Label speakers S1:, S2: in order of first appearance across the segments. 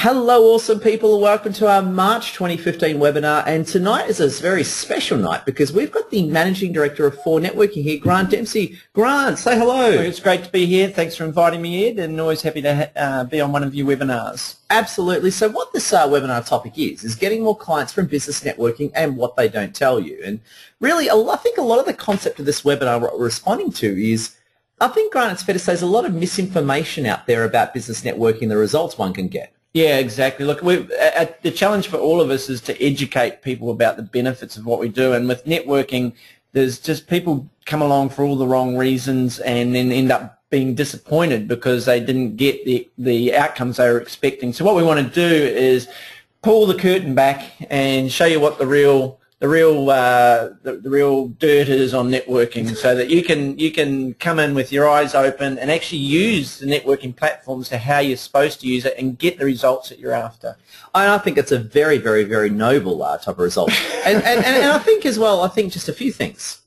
S1: Hello, awesome people, and welcome to our March 2015 webinar. And tonight is a very special night because we've got the Managing Director of 4 Networking here, Grant Dempsey. Grant, say hello.
S2: It's great to be here. Thanks for inviting me, Ed, and always happy to be on one of your webinars.
S1: Absolutely. So what this webinar topic is getting more clients from business networking and what they don't tell you. And really, I think a lot of the concept of this webinar, what we're responding to is, I think, Grant, it's fair to say there's a lot of misinformation out there about business networking, the results one can get.
S2: Yeah, exactly. Look, the challenge for all of us is to educate people about the benefits of what we do. And with networking, there's just people come along for all the wrong reasons and then end up being disappointed because they didn't get the outcomes they were expecting. So what we want to do is pull the curtain back and show you what the real dirt is on networking, so that you can come in with your eyes open and actually use the networking platforms to how you're supposed to use it and get the results that you're after.
S1: I think it's a very, very, very noble type of result. and I think as well, just a few things.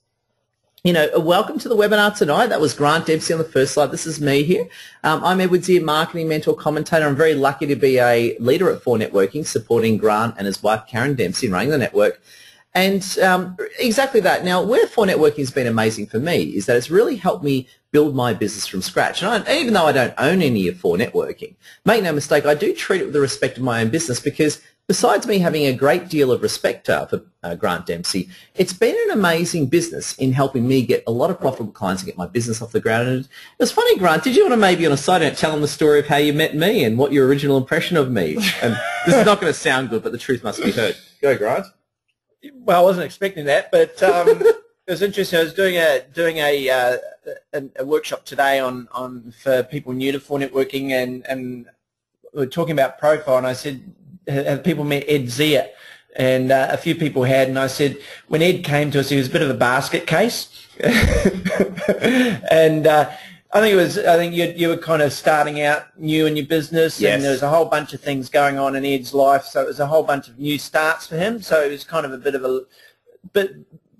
S1: You know, welcome to the webinar tonight. That was Grant Dempsey on the first slide. This is me here. I'm Edward's ear marketing mentor, commentator. I'm very lucky to be a leader at 4 Networking, supporting Grant and his wife Karen Dempsey running the network. And exactly that. Now, where 4 Networking has been amazing for me is that it's really helped me build my business from scratch. And even though I don't own any of 4 Networking, make no mistake, I do treat it with the respect of my own business, because besides me having a great deal of respect for Grant Dempsey, it's been an amazing business in helping me get a lot of profitable clients and get my business off the ground. And it was funny, Grant, did you want to maybe on a side note tell them the story of how you met me and what your original impression of me? And this is not going to sound good, but the truth must be heard. Go, Grant.
S2: Well, I wasn't expecting that, but it was interesting. I was doing a workshop today for people new to 4 Networking, and we were talking about profile, and I said, have people met Ed Zia? And a few people had, and I said, when Ed came to us, he was a bit of a basket case, and I think you were kind of starting out new in your business,
S1: yes.
S2: And there was a whole bunch of things going on in Ed's life, so it was a whole bunch of new starts for him. So it was kind of a bit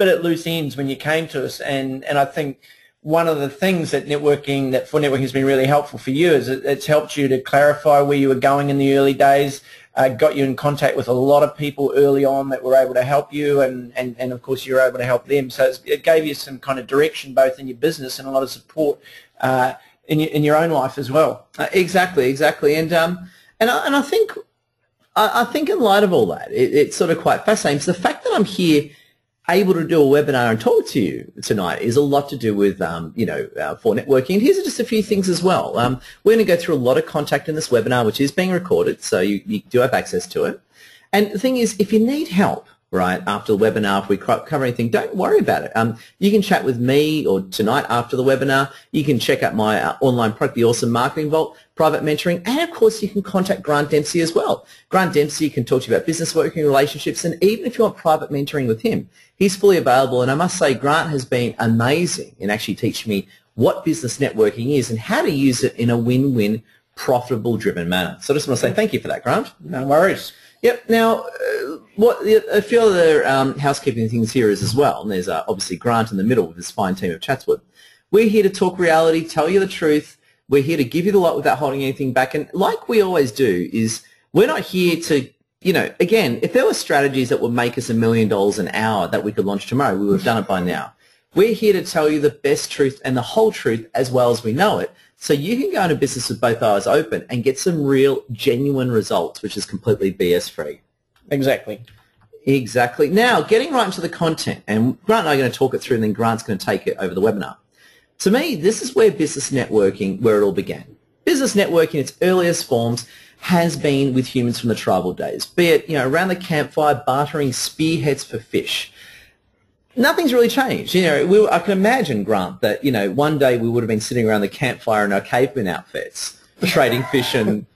S2: at loose ends when you came to us, and I think one of the things that 4 Networking has been really helpful for you is it's helped you to clarify where you were going in the early days, got you in contact with a lot of people early on that were able to help you, and of course you were able to help them. So it gave you some kind of direction both in your business and a lot of support in your own life as well.
S1: Exactly, and I think in light of all that, it's sort of quite fascinating. So the fact that I'm here, able to do a webinar and talk to you tonight, is a lot to do with 4 Networking. And here's just a few things as well. We're going to go through a lot of contact in this webinar, which is being recorded, so you do have access to it. And the thing is, if you need help, right, after the webinar, if we cover anything, don't worry about it. You can chat with me or tonight after the webinar. You can check out my online product, the Awesome Marketing Vault, private mentoring, and of course you can contact Grant Dempsey as well. Grant Dempsey can talk to you about business, working relationships, and even if you want private mentoring with him, he's fully available. And I must say, Grant has been amazing in actually teaching me what business networking is and how to use it in a win-win, profitable, driven manner. So I just want to say thank you for that, Grant.
S2: No worries.
S1: Yep. Now, a few other housekeeping things here is as well, and there's obviously Grant in the middle with his fine team of Chatswood. We're here to talk reality, tell you the truth. We're here to give you the light without holding anything back. And like we always do, is we're not here to, again, if there were strategies that would make us $1 million an hour that we could launch tomorrow, we would have done it by now. We're here to tell you the best truth and the whole truth as well as we know it, so you can go into business with both eyes open and get some real, genuine results, which is completely BS-free.
S2: Exactly.
S1: Now, getting right into the content, and Grant and I are going to talk it through, and then Grant's going to take it over the webinar. To me, this is where business networking, where it all began. Business networking in its earliest forms has been with humans from the tribal days, be it around the campfire, bartering spearheads for fish. Nothing's really changed. I can imagine, Grant, that one day we would have been sitting around the campfire in our caveman outfits, trading fish and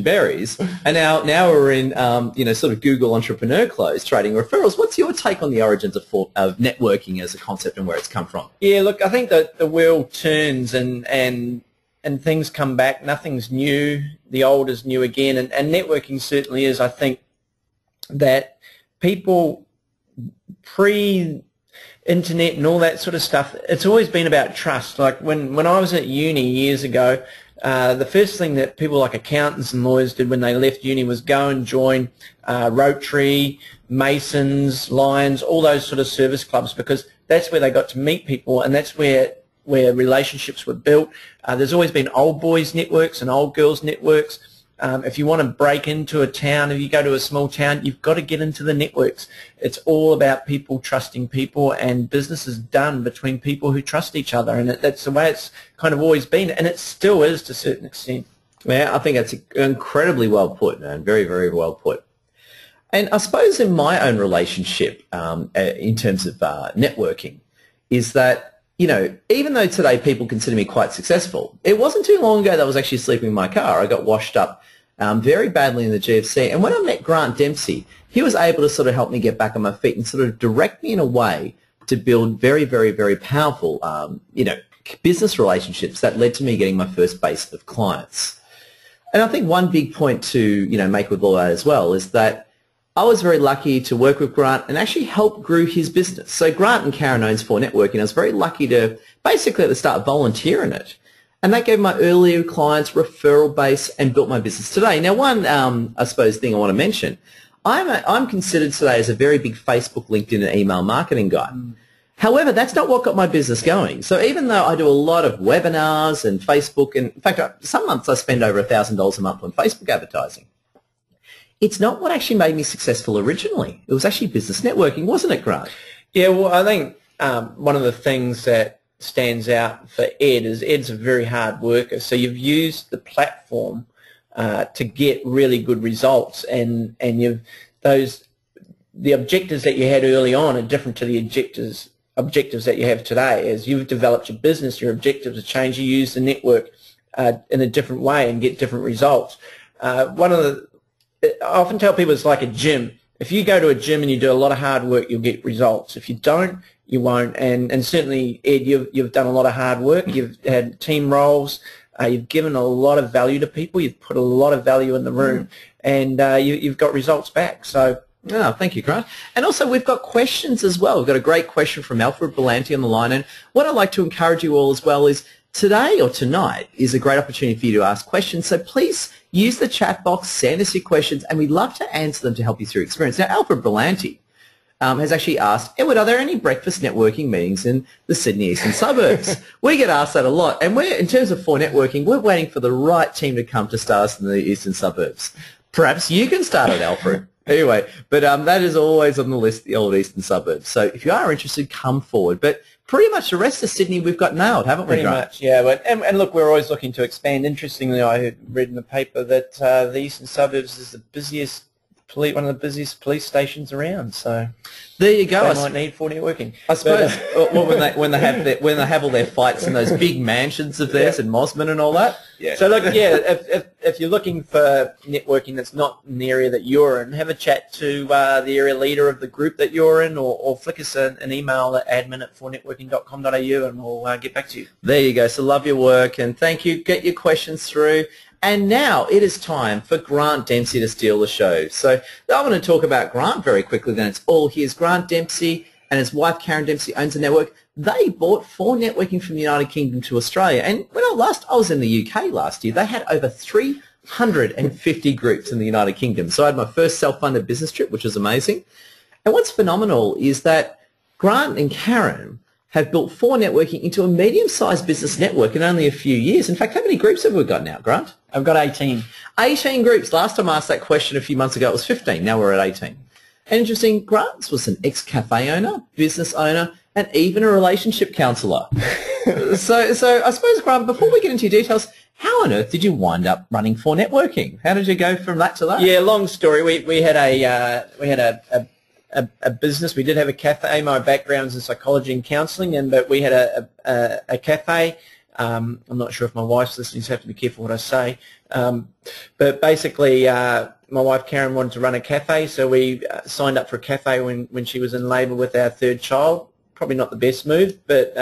S1: berries, and now we're in sort of Google entrepreneur clothes, trading referrals. What's your take on the origins of networking as a concept and where it's come from?
S2: Yeah, look, I think that the world turns and things come back. Nothing's new. The old is new again, and networking certainly is. I think that people pre-internet and all that sort of stuff, it's always been about trust. Like when I was at uni years ago, the first thing that people like accountants and lawyers did when they left uni was go and join Rotary, Masons, Lions, all those sort of service clubs, because that's where they got to meet people, and that's where relationships were built. There's always been old boys networks and old girls networks. If you want to break into a town, if you go to a small town, you've got to get into the networks. It's all about people trusting people, and business is done between people who trust each other, and that's the way it's kind of always been, and it still is to a certain extent.
S1: Yeah, I think that's incredibly well put, man. Very, very well put. And I suppose in my own relationship, in terms of networking, is that, you know, even though today people consider me quite successful, it wasn't too long ago that I was actually sleeping in my car. I got washed up very badly in the GFC. And when I met Grant Dempsey, he was able to sort of help me get back on my feet and sort of direct me in a way to build very, very, very powerful, you know, business relationships that led to me getting my first base of clients. And I think one big point to, you know, make with all that as well is that I was very lucky to work with Grant and actually help grow his business. So Grant and Karen owns 4 Networking. I was very lucky to basically at the start volunteer in it. And that gave my earlier clients referral base and built my business today. Now, one, I suppose, thing I want to mention, I'm considered today as a very big Facebook, LinkedIn and email marketing guy. However, that's not what got my business going. So even though I do a lot of webinars and Facebook, and in fact, some months I spend over $1,000 a month on Facebook advertising, it's not what actually made me successful originally. It was actually business networking, wasn't it, Grant?
S2: Yeah, well, I think one of the things that stands out for Ed is Ed's a very hard worker. So you've used the platform to get really good results, and the objectives that you had early on are different to the objectives that you have today. As you've developed your business, your objectives have changed. You use the network in a different way and get different results. I often tell people it's like a gym. If you go to a gym and you do a lot of hard work, you'll get results. If you don't, you won't. And certainly, Ed, you've done a lot of hard work. You've had team roles. You've given a lot of value to people. You've put a lot of value in the room, and you've got results back. So,
S1: oh, thank you, Grant. And also, we've got questions as well. We've got a great question from Alfred Belanti on the line. And what I'd like to encourage you all as well is today or tonight is a great opportunity for you to ask questions. So please use the chat box, send us your questions, and we'd love to answer them to help you through experience. Now, Alfred Belanti has actually asked, Edward, are there any breakfast networking meetings in the Sydney eastern suburbs? We get asked that a lot. And in terms of 4 Networking, we're waiting for the right team to come to start us in the eastern suburbs. Perhaps you can start it, Alfred. Anyway, but that is always on the list, the old eastern suburbs. So if you are interested, come forward. But pretty much the rest of Sydney we've got nailed, haven't we,
S2: Pretty much, yeah. But, and look, we're always looking to expand. Interestingly, I read in the paper that the eastern suburbs is one of the busiest police stations around. So
S1: there you go.
S2: They might need 4 Networking.
S1: I suppose when they have all their fights in those big mansions of theirs in Mosman and all that.
S2: Yeah. So look, yeah, if you're looking for networking that's not in the area that you're in, have a chat to the area leader of the group that you're in, or flick us an email at admin@4networking.com.au, and we'll get back to you.
S1: There you go. So love your work, and thank you. Get your questions through. And now it is time for Grant Dempsey to steal the show. So I want to talk about Grant very quickly, then it's all his. Grant Dempsey and his wife Karen Dempsey owns a network. They bought 4 Networking from the United Kingdom to Australia. And when I was in the UK last year, they had over 350 groups in the United Kingdom. So I had my first self-funded business trip, which was amazing. And what's phenomenal is that Grant and Karen have built 4 Networking into a medium-sized business network in only a few years. In fact, how many groups have we got now, Grant?
S2: I've got 18.
S1: 18 groups. Last time I asked that question a few months ago, it was 15. Now we're at 18. And interesting, Grant was an ex-cafe owner, business owner, and even a relationship counsellor. So I suppose, Grant, before we get into your details, how on earth did you wind up running 4 Networking? How did you go from that to that?
S2: Yeah, long story. We had a business. We did have a cafe. My background's in psychology and counselling, but we had a cafe. I'm not sure if my wife's listening, so I have to be careful what I say. But basically, my wife Karen wanted to run a cafe, so we signed up for a cafe when she was in labour with our 3rd child. Probably not the best move, but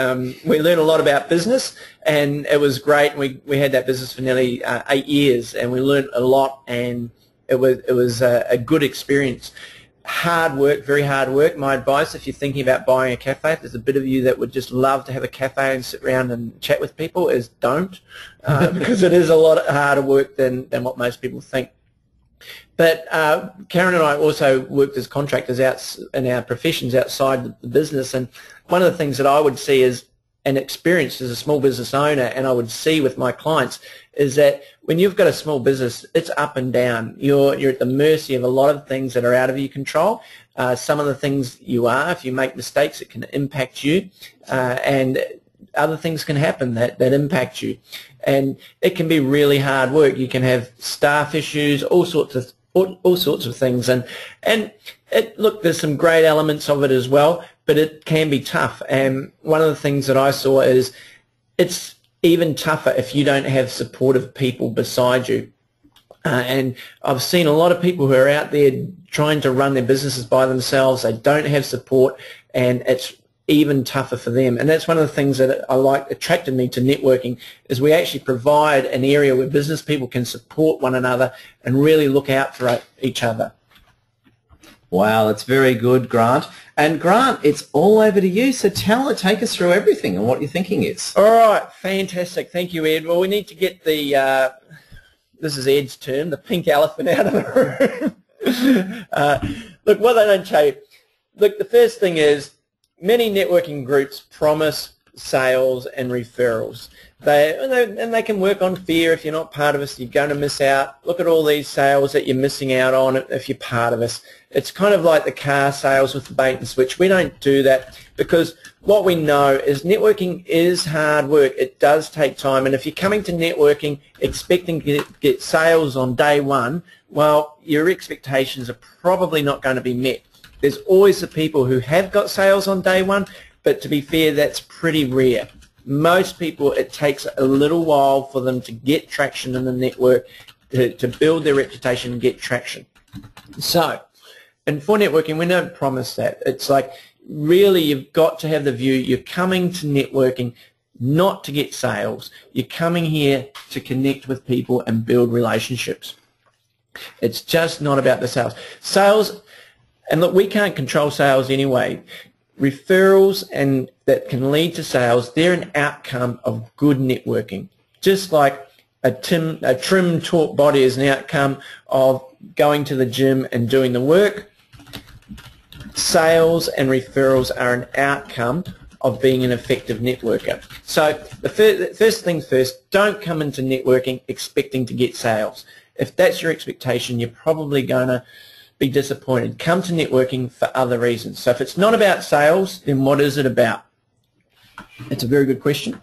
S2: we learned a lot about business, and it was great. We had that business for nearly 8 years, and we learned a lot, and it was a good experience. hard work, very hard work. My advice, if you're thinking about buying a cafe, if there's a bit of you that would just love to have a cafe and sit around and chat with people, is don't, because it is a lot harder work than what most people think. But Karen and I also worked as contractors out in our professions outside the business, and one of the things that I would see is, and experienced as a small business owner, and I would see with my clients, is that when you've got a small business, it's up and down. You're at the mercy of a lot of things that are out of your control. Some of the things you are, if you make mistakes, it can impact you, and other things can happen that impact you. And it can be really hard work. You can have staff issues, all sorts of things. And look, there's some great elements of it as well, but it can be tough. And one of the things that I saw is it's even tougher if you don't have supportive people beside you. And I've seen a lot of people who are out there trying to run their businesses by themselves. They don't have support, and it's even tougher for them. And that's one of the things that attracted me to networking, is we actually provide an area where business people can support one another and really look out for each other.
S1: Wow, that's very good, Grant. And Grant, it's all over to you. So take us through everything and what your thinking is.
S2: All right, fantastic. Thank you, Ed. Well, we need to get the, this is Ed's term, the pink elephant out of the room. Look, what they don't tell you, look, the first thing is many networking groups promise sales and referrals. They can work on fear. If you're not part of us, you're going to miss out. Look at all these sales that you're missing out on if you're part of us. It's kind of like the car sales with the bait and switch. We don't do that, because what we know is networking is hard work. It does take time, and if you're coming to networking expecting to get sales on day one, well, your expectations are probably not going to be met. There's always the people who have got sales on day one, but to be fair, that's pretty rare. Most people, it takes a little while for them to get traction in the network, to build their reputation and get traction. So, and for networking, we don't promise that. It's like, really, you've got to have the view, you're coming to networking not to get sales. You're coming here to connect with people and build relationships. It's just not about the sales. Sales, and look, we can't control sales anyway. Referrals and that can lead to sales, they're an outcome of good networking. Just like a trim, taut body is an outcome of going to the gym and doing the work, sales and referrals are an outcome of being an effective networker. So the first things first, don't come into networking expecting to get sales. If that's your expectation, you're probably going to be disappointed. Come to networking for other reasons. So if it's not about sales, then what is it about? It's a very good question.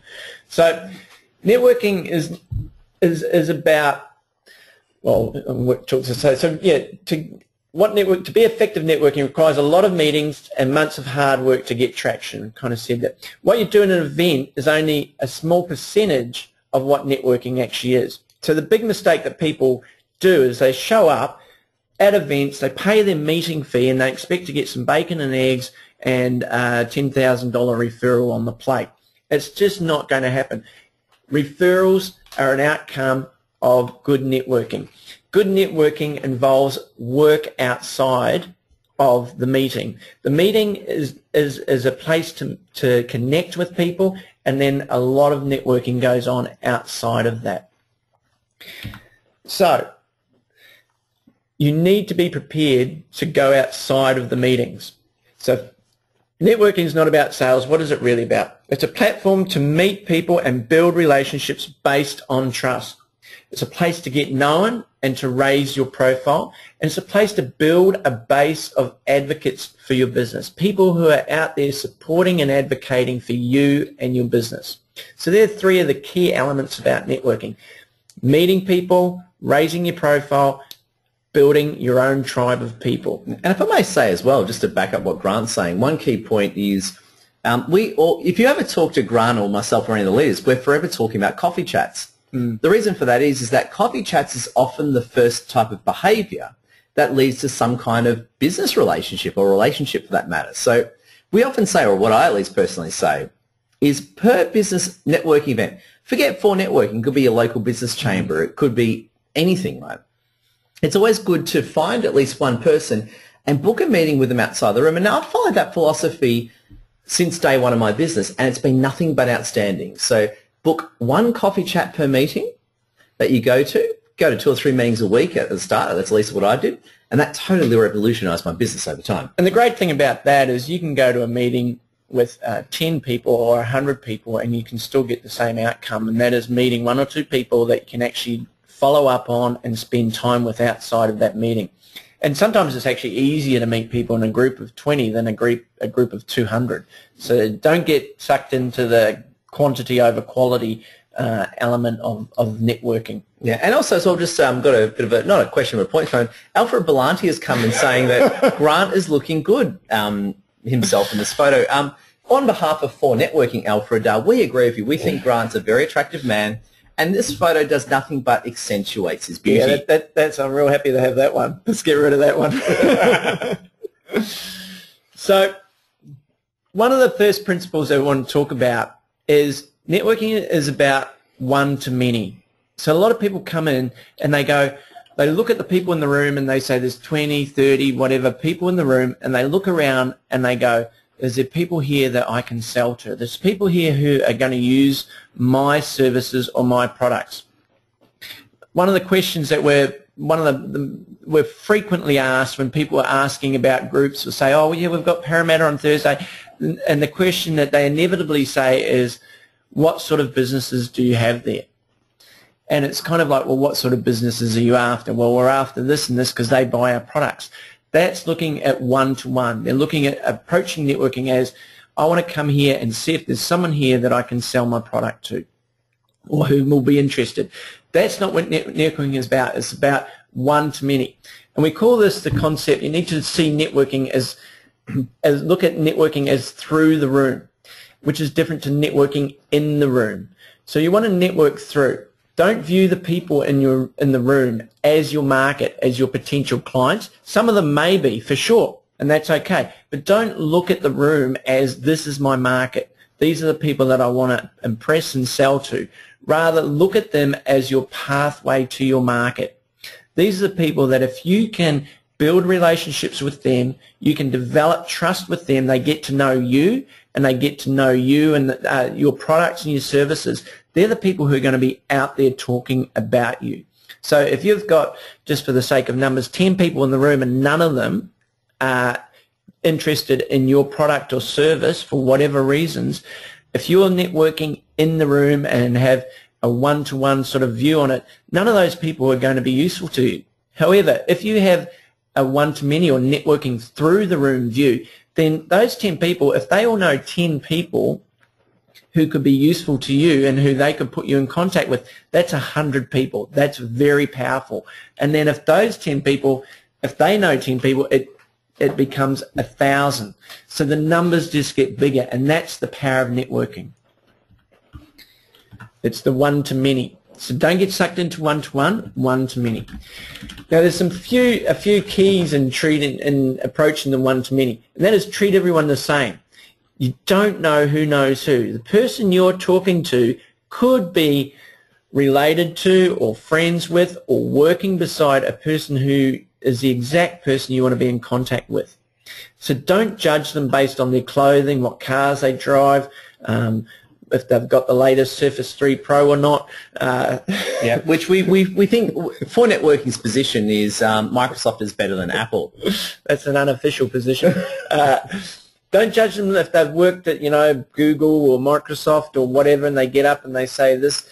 S2: So networking is about, well, to be effective networking requires a lot of meetings and months of hard work to get traction. Kind of said that. What you do in an event is only a small percentage of what networking actually is. So the big mistake that people do is they show up at events, they pay their meeting fee, and they expect to get some bacon and eggs and a $10,000 referral on the plate. It's just not going to happen. Referrals are an outcome of good networking. Good networking involves work outside of the meeting. The meeting is a place to connect with people, and then a lot of networking goes on outside of that. So you need to be prepared to go outside of the meetings. So networking is not about sales. What is it really about? It's a platform to meet people and build relationships based on trust. It's a place to get known and to raise your profile. And it's a place to build a base of advocates for your business, people who are out there supporting and advocating for you and your business. So there are three of the key elements about networking: meeting people, raising your profile, building your own tribe of people.
S1: And if I may say as well, just to back up what Grant's saying, one key point is if you ever talk to Grant or myself or any of the leaders, we're forever talking about coffee chats. The reason for that is that coffee chats is often the first type of behaviour that leads to some kind of business relationship or relationship for that matter. So we often say, or what I at least personally say, is per business networking event, forget for networking, it could be a local business chamber, it could be anything, right? It's always good to find at least one person and book a meeting with them outside the room. And now I've followed that philosophy since day one of my business, and it's been nothing but outstanding. So book one coffee chat per meeting that you go to 2 or 3 meetings a week at the start. That's at least what I did. And that totally revolutionised my business over time.
S2: And the great thing about that is you can go to a meeting with 10 people or 100 people and you can still get the same outcome, and that is meeting 1 or 2 people that you can actually follow up on and spend time with outside of that meeting. And sometimes it's actually easier to meet people in a group of 20 than a group of 200. So don't get sucked into the quantity over quality element of networking.
S1: Yeah, and also, so I've just got a bit of a, not a question but a point. Alfred Belanti has come in saying that Grant is looking good himself in this photo. On behalf of For Networking, Alfred, we agree with you. We think Grant's a very attractive man, and this photo does nothing but accentuates his beauty.
S2: Yeah, that's I'm real happy to have that one. Let's get rid of that one. So one of the first principles that we want to talk about is networking is about one-to-many. So a lot of people come in and they look at the people in the room and they say there's 20, 30, whatever people in the room, and they look around and they go, is there people here that I can sell to? There's people here who are going to use my services or my products. One of the questions that we're frequently asked when people are asking about groups, will say, oh, yeah, we've got Parramatta on Thursday, and the question that they inevitably say is, what sort of businesses do you have there? And it's kind of like, well, what sort of businesses are you after? Well, we're after this and this because they buy our products. That's looking at one-to-one. They're looking at approaching networking as, I want to come here and see if there's someone here that I can sell my product to or who will be interested. That's not what networking is about. It's about one-to-many. And we call this the concept, you need to see networking as look at networking as through the room, which is different to networking in the room. So you want to network through. Don't view the people in the room as your market, as your potential clients. Some of them may be, for sure, and that's okay. But don't look at the room as this is my market. These are the people that I want to impress and sell to. Rather, look at them as your pathway to your market. These are the people that if you can build relationships with them, you can develop trust with them, they get to know you, and they get to know you and your products and your services. They're the people who are going to be out there talking about you. So if you've got, just for the sake of numbers, 10 people in the room and none of them are interested in your product or service for whatever reasons, if you're networking in the room and have a one-to-one sort of view on it, none of those people are going to be useful to you. However, if you have a one-to-many or networking through the room view, then those 10 people, if they all know 10 people who could be useful to you and who they could put you in contact with, that's 100 people. That's very powerful. And then if those 10 people, if they know 10 people, it becomes 1,000. So the numbers just get bigger, and that's the power of networking. It's the one-to-many. So don't get sucked into one-to-one, one-to-many. Now there's a few keys in approaching the one-to-many, and that is treat everyone the same. You don't know who knows who. The person you're talking to could be related to or friends with or working beside a person who is the exact person you want to be in contact with. So don't judge them based on their clothing, what cars they drive, if they've got the latest Surface 3 Pro or not.
S1: Yeah, which we think For Networking's position is Microsoft is better than Apple.
S2: That's an unofficial position. Don't judge them if they've worked at, Google or Microsoft or whatever, and they get up and they say this,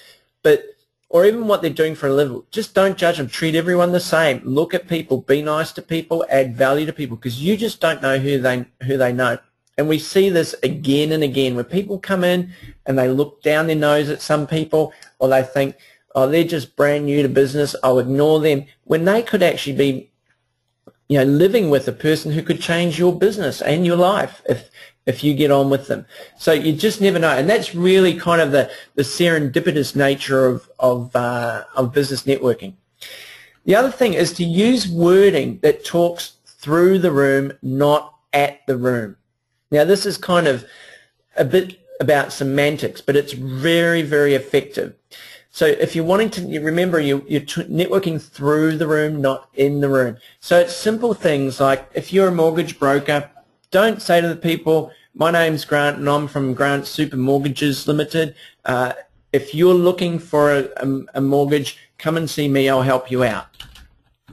S2: or even what they're doing for a living. Just don't judge them. Treat everyone the same. Look at people. Be nice to people. Add value to people, because you just don't know who they know. And we see this again and again where people come in and they look down their nose at some people, or they think, oh, they're just brand new to business, I'll ignore them, when they could actually be living with a person who could change your business and your life if you get on with them. So you just never know. And that's really kind of the serendipitous nature of business networking. The other thing is to use wording that talks through the room, not at the room. Now, this is kind of a bit about semantics, but it's very, very effective. So if you're wanting to, you remember you're networking through the room, not in the room. So it's simple things like if you're a mortgage broker, don't say to the people, my name's Grant and I'm from Grant Super Mortgages Limited. If you're looking for a mortgage, come and see me, I'll help you out.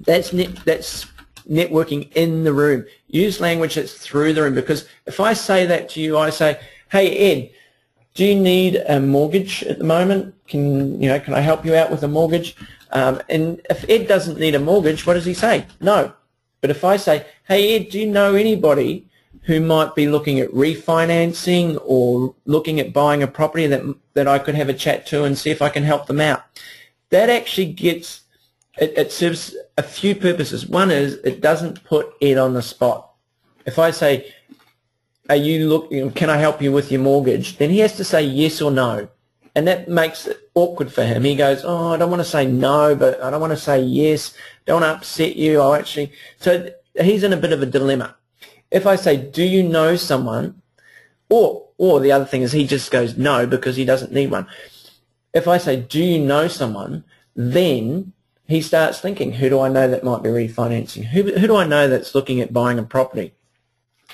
S2: That's networking in the room. Use language that's through the room, because if I say that to you, I say, hey Ed, do you need a mortgage at the moment? Can I help you out with a mortgage? And if Ed doesn't need a mortgage, what does he say? No. But if I say, hey Ed, do you know anybody who might be looking at refinancing or looking at buying a property that I could have a chat to and see if I can help them out? That actually gets, it serves a few purposes. One is it doesn't put Ed on the spot. If I say, are you looking, can I help you with your mortgage? Then he has to say yes or no. And that makes it awkward for him. He goes, oh, I don't want to say no, but I don't want to say yes. Don't want to upset you. So he's in a bit of a dilemma. If I say, do you know someone? Or the other thing is he just goes no because he doesn't need one. If I say, do you know someone? Then he starts thinking, who do I know that might be refinancing? Who do I know that's looking at buying a property?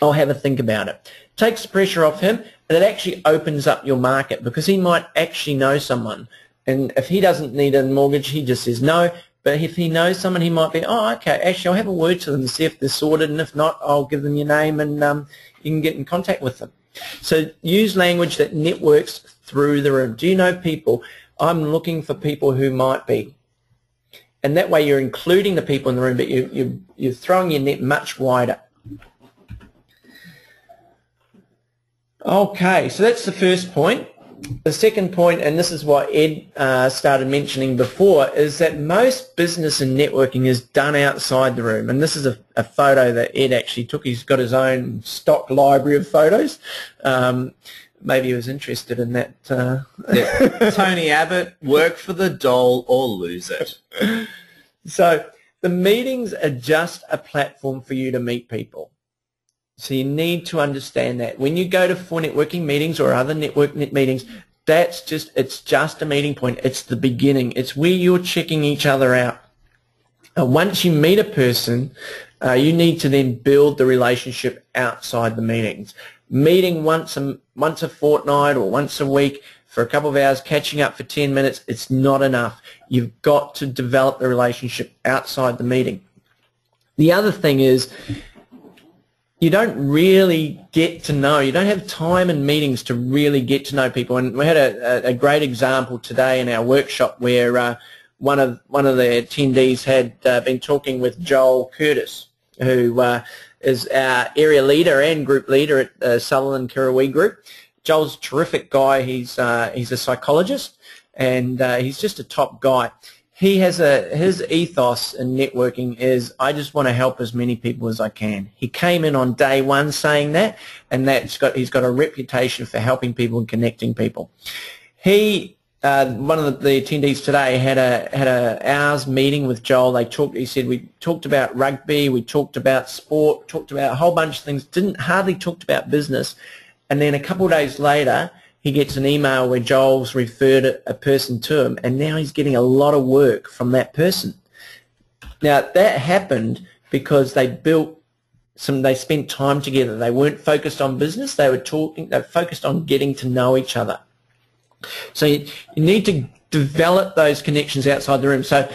S2: I'll have a think about it. Takes the pressure off him, and it actually opens up your market because he might actually know someone. And if he doesn't need a mortgage, he just says no. But if he knows someone, he might be, oh, okay, actually, I'll have a word to them and see if they're sorted, and if not, I'll give them your name and you can get in contact with them. So use language that networks through the room. Do you know people? I'm looking for people who might be. And that way you're including the people in the room, but you're throwing your net much wider. Okay, so that's the first point. The second point, and this is what Ed started mentioning before, is that most business and networking is done outside the room. And this is a photo that Ed actually took. He's got his own stock library of photos. Maybe he was interested in that.
S1: Yeah. Tony Abbott, work for the dole or lose it.
S2: So the meetings are just a platform for you to meet people. So you need to understand that. When you go to for networking meetings or other network meetings, it's just a meeting point. It's the beginning. It's where you're checking each other out. And once you meet a person, you need to then build the relationship outside the meetings. Meeting once a fortnight or once a week for a couple of hours, catching up for 10 minutes, it's not enough. You've got to develop the relationship outside the meeting. The other thing is, you don't really get to know. You don't have time in meetings to really get to know people. And we had a great example today in our workshop where one of the attendees had been talking with Joel Curtis, who is our area leader and group leader at Sutherland Kirawee Group. Joel's a terrific guy. He's a psychologist, and he's just a top guy. He has his ethos in networking is, I just want to help as many people as I can. He came in on day one saying that, and he's got a reputation for helping people and connecting people. One of the attendees today had a hour's meeting with Joel. He said we talked about rugby, we talked about sport, talked about a whole bunch of things, hardly talked about business. And then a couple of days later, he gets an email where Joel's referred a person to him, and now he's getting a lot of work from that person. Now, that happened because they spent time together. They weren't focused on business. They were focused on getting to know each other. So you need to develop those connections outside the room. So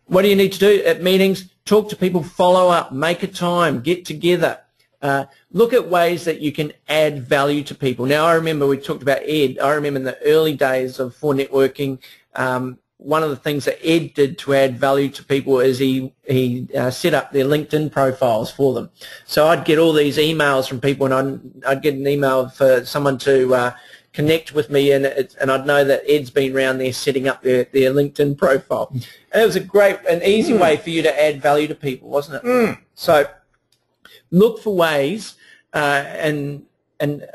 S2: what do you need to do at meetings? Talk to people, follow up, make a time, get together. Look at ways that you can add value to people. Now, I remember we talked about Ed. I remember in the early days of for networking, one of the things that Ed did to add value to people is he set up their LinkedIn profiles for them. So I'd get all these emails from people, and I'd get an email for someone to connect with me, and I'd know that Ed's been around there setting up their LinkedIn profile. And it was an easy way for you to add value to people, wasn't it? So look for ways, and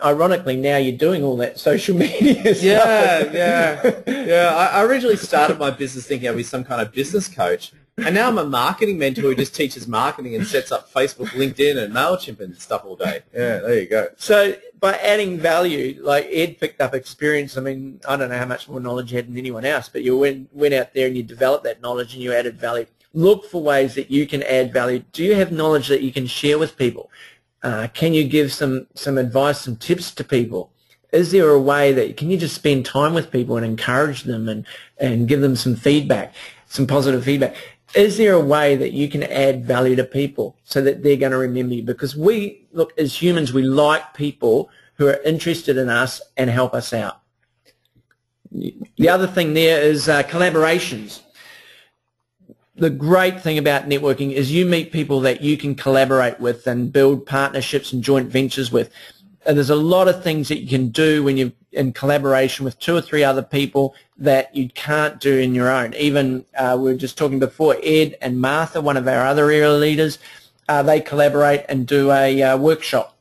S2: ironically now you're doing all that social media stuff.
S1: Yeah. I originally started my business thinking I'd be some kind of business coach, And now I'm a marketing mentor who just teaches marketing and sets up Facebook, LinkedIn, and MailChimp and stuff all day. Yeah, there you go.
S2: So by adding value, like Ed picked up experience. I mean, I don't know how much more knowledge you had than anyone else, but you went out there and you developed that knowledge and you added value. Look for ways that you can add value. Do you have knowledge that you can share with people? Can you give some advice, some tips to people? Is there a way that, can you just spend time with people and encourage them and give them some feedback, some positive feedback? Is there a way that you can add value to people so that they're going to remember you? Because we, look, as humans, we like people who are interested in us and help us out. The other thing there is collaborations. The great thing about networking is you meet people that you can collaborate with and build partnerships and joint ventures with. And there's a lot of things that you can do when you're in collaboration with 2 or 3 other people that you can't do in your own. Even we were just talking before, Ed and Martha, one of our other area leaders, they collaborate and do a workshop.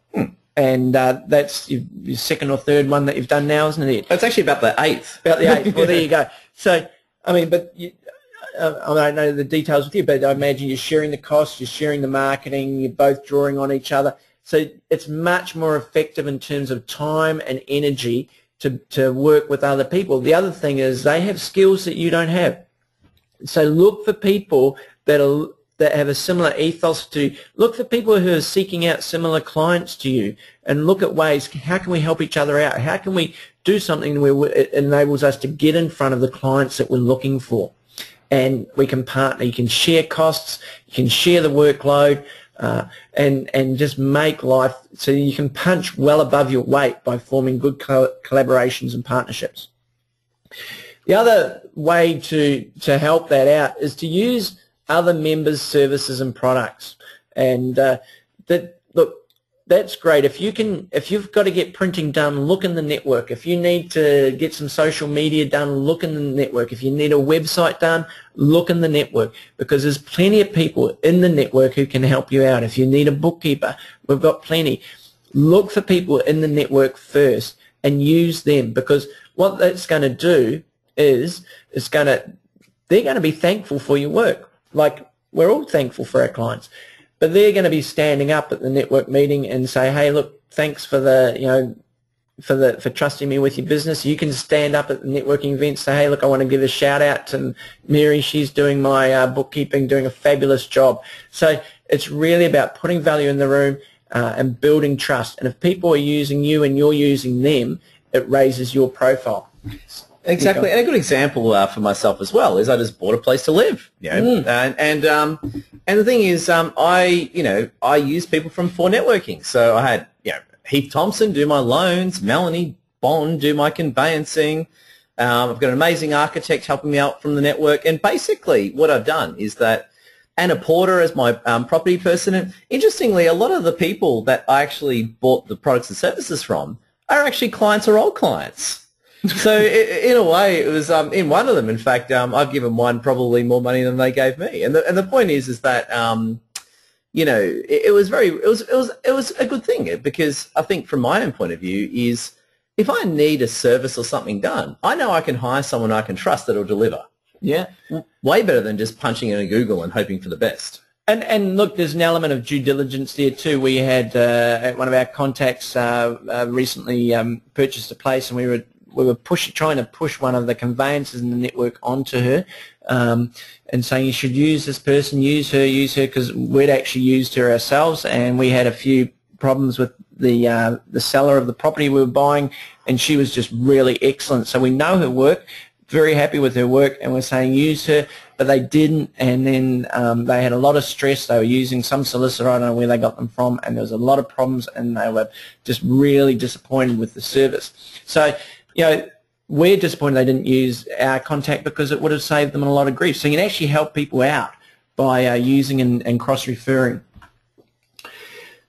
S2: And that's your second or third one that you've done now, isn't it, Ed?
S1: That's actually about the 8th.
S2: About the 8th. Well, there you go. So, I mean, but I don't know the details with you, but I imagine you're sharing the costs, you're sharing the marketing, you're both drawing on each other. So it's much more effective in terms of time and energy to work with other people. The other thing is they have skills that you don't have. So look for people that have a similar ethos to you. Look for people who are seeking out similar clients to you and look at ways, how can we help each other out? How can we do something where it enables us to get in front of the clients that we're looking for? And we can partner. You can share costs. You can share the workload. And just make life so you can punch well above your weight by forming good collaborations and partnerships. The other way to help that out is to use other members' services and products. And look, that's great. If you've got to get printing done, look in the network. If you need to get some social media done, look in the network. If you need a website done, look in the network, because there's plenty of people in the network who can help you out. If you need a bookkeeper, we've got plenty. Look for people in the network first and use them, because what that's going to do is they're going to be thankful for your work. Like, we're all thankful for our clients. But they're going to be standing up at the network meeting and say, hey, look, thanks for for trusting me with your business. You can stand up at the networking event, say, hey, look, I want to give a shout out to Mary. She's doing my bookkeeping, doing a fabulous job. So it's really about putting value in the room and building trust. And if people are using you and you're using them, it raises your profile.
S1: Exactly, and a good example for myself as well is I just bought a place to live, and the thing is, I use people from For Networking. So I had Heath Thompson do my loans, Melanie Bond do my conveyancing. I've got an amazing architect helping me out from the network, and basically what I've done is that Anna Porter as my property person. And interestingly, a lot of the people that I actually bought the products and services from are actually clients or old clients. So in a way, it was in one of them. In fact, I've given one probably more money than they gave me. And the point is that it was a good thing, because I think from my own point of view is if I need a service or something done, I know I can hire someone I can trust that'll deliver.
S2: Yeah,
S1: way better than just punching in a Google and hoping for the best.
S2: And look, there's an element of due diligence there too. We had one of our contacts recently purchased a place, and we were trying to push one of the conveyancers in the network onto her, and saying you should use this person, use her, because we'd actually used her ourselves, and we had a few problems with the seller of the property we were buying, and she was just really excellent. So we know her work, very happy with her work, and we're saying use her, but they didn't, and then they had a lot of stress. They were using some solicitor, I don't know where they got them from, and there was a lot of problems, and they were just really disappointed with the service. So we're disappointed they didn't use our contact, because it would have saved them a lot of grief. So you can actually help people out by using and cross-referring.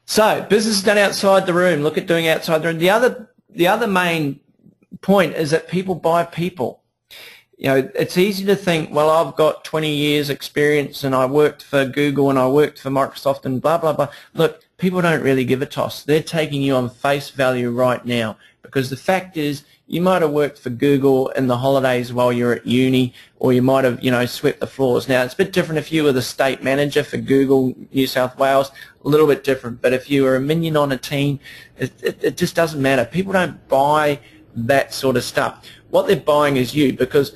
S2: So business is done outside the room. Look at doing outside the room. The other main point is that people buy people. It's easy to think, well, I've got 20 years experience and I worked for Google and I worked for Microsoft and blah, blah, blah. Look, people don't really give a toss. They're taking you on face value right now, because the fact is you might have worked for Google in the holidays while you're at uni, or you might have, swept the floors. Now, it's a bit different if you were the state manager for Google New South Wales, a little bit different. But if you were a minion on a team, it just doesn't matter. People don't buy that sort of stuff. What they're buying is you, because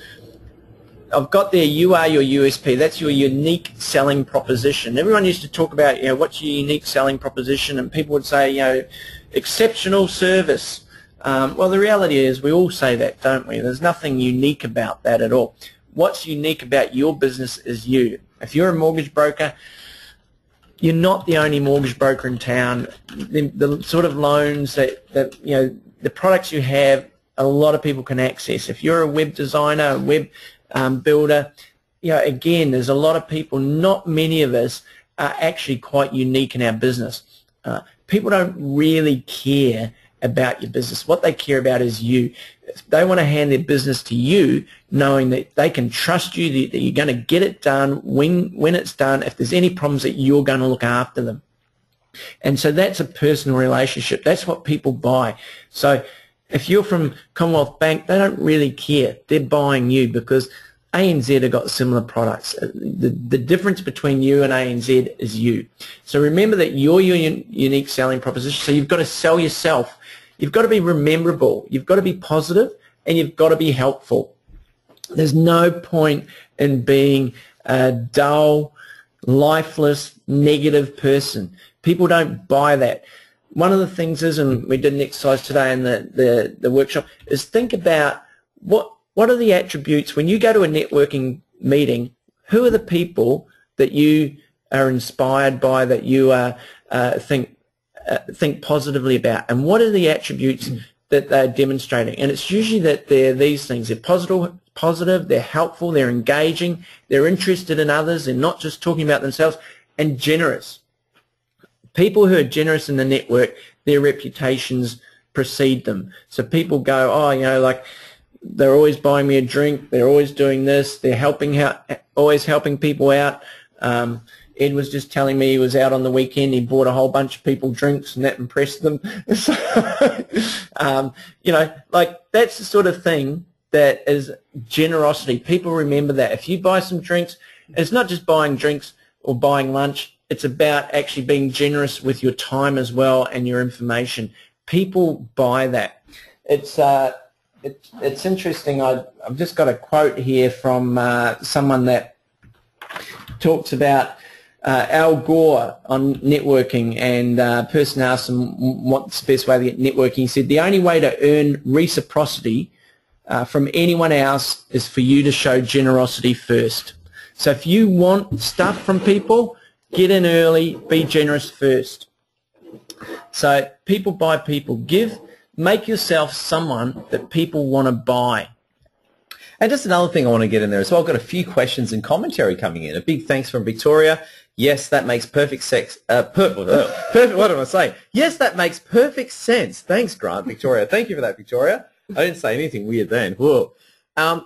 S2: I've got there, you are your USP. That's your unique selling proposition. Everyone used to talk about, what's your unique selling proposition, and people would say, exceptional service. Well, the reality is we all say that, don't we? There's nothing unique about that at all. What's unique about your business is you. If you're a mortgage broker, you're not the only mortgage broker in town. The sort of loans that the products you have, a lot of people can access. If you're a web designer, a web builder, again, there's a lot of people. Not many of us are actually quite unique in our business. People don't really care about your business. What they care about is you. They want to hand their business to you, knowing that they can trust you, that you're going to get it done when it's done. If there's any problems, that you're going to look after them. And so that's a personal relationship. That's what people buy. So if you're from Commonwealth Bank, they don't really care. They're buying you because ANZ have got similar products. The difference between you and ANZ is you. So remember that you're your unique selling proposition. So you've got to sell yourself. You've got to be memorable. You've got to be positive, and you've got to be helpful. There's no point in being a dull, lifeless, negative person. People don't buy that. One of the things is, and we did an exercise today in the workshop, is think about what are the attributes when you go to a networking meeting. Who are the people that you are inspired by, that you think positively about, and what are the attributes that they're demonstrating? And it's usually that they're these things. They're positive, they're helpful, they're engaging, they're interested in others, they're not just talking about themselves, and generous. People who are generous in the network, their reputations precede them. So people go, like they're always buying me a drink, they're always doing this, they're always helping people out. Ed was just telling me he was out on the weekend, he bought a whole bunch of people drinks, and that impressed them. So, like that's the sort of thing that is generosity. People remember that. If you buy some drinks, it's not just buying drinks or buying lunch, it's about actually being generous with your time as well and your information. People buy that. It's interesting. I've just got a quote here from someone that talks about Al Gore on networking, and a person asked him what's the best way to get networking. He said, the only way to earn reciprocity from anyone else is for you to show generosity first. So if you want stuff from people, get in early, be generous first. So people buy people. Make yourself someone that people want to buy.
S1: And just another thing I want to get in there as well, I've got a few questions and commentary coming in. A big thanks from Victoria. Yes, that makes perfect sense. Perfect. What did I say? Yes, that makes perfect sense. Thanks, Grant. Victoria. Thank you for that, Victoria. I didn't say anything weird then. Whoa.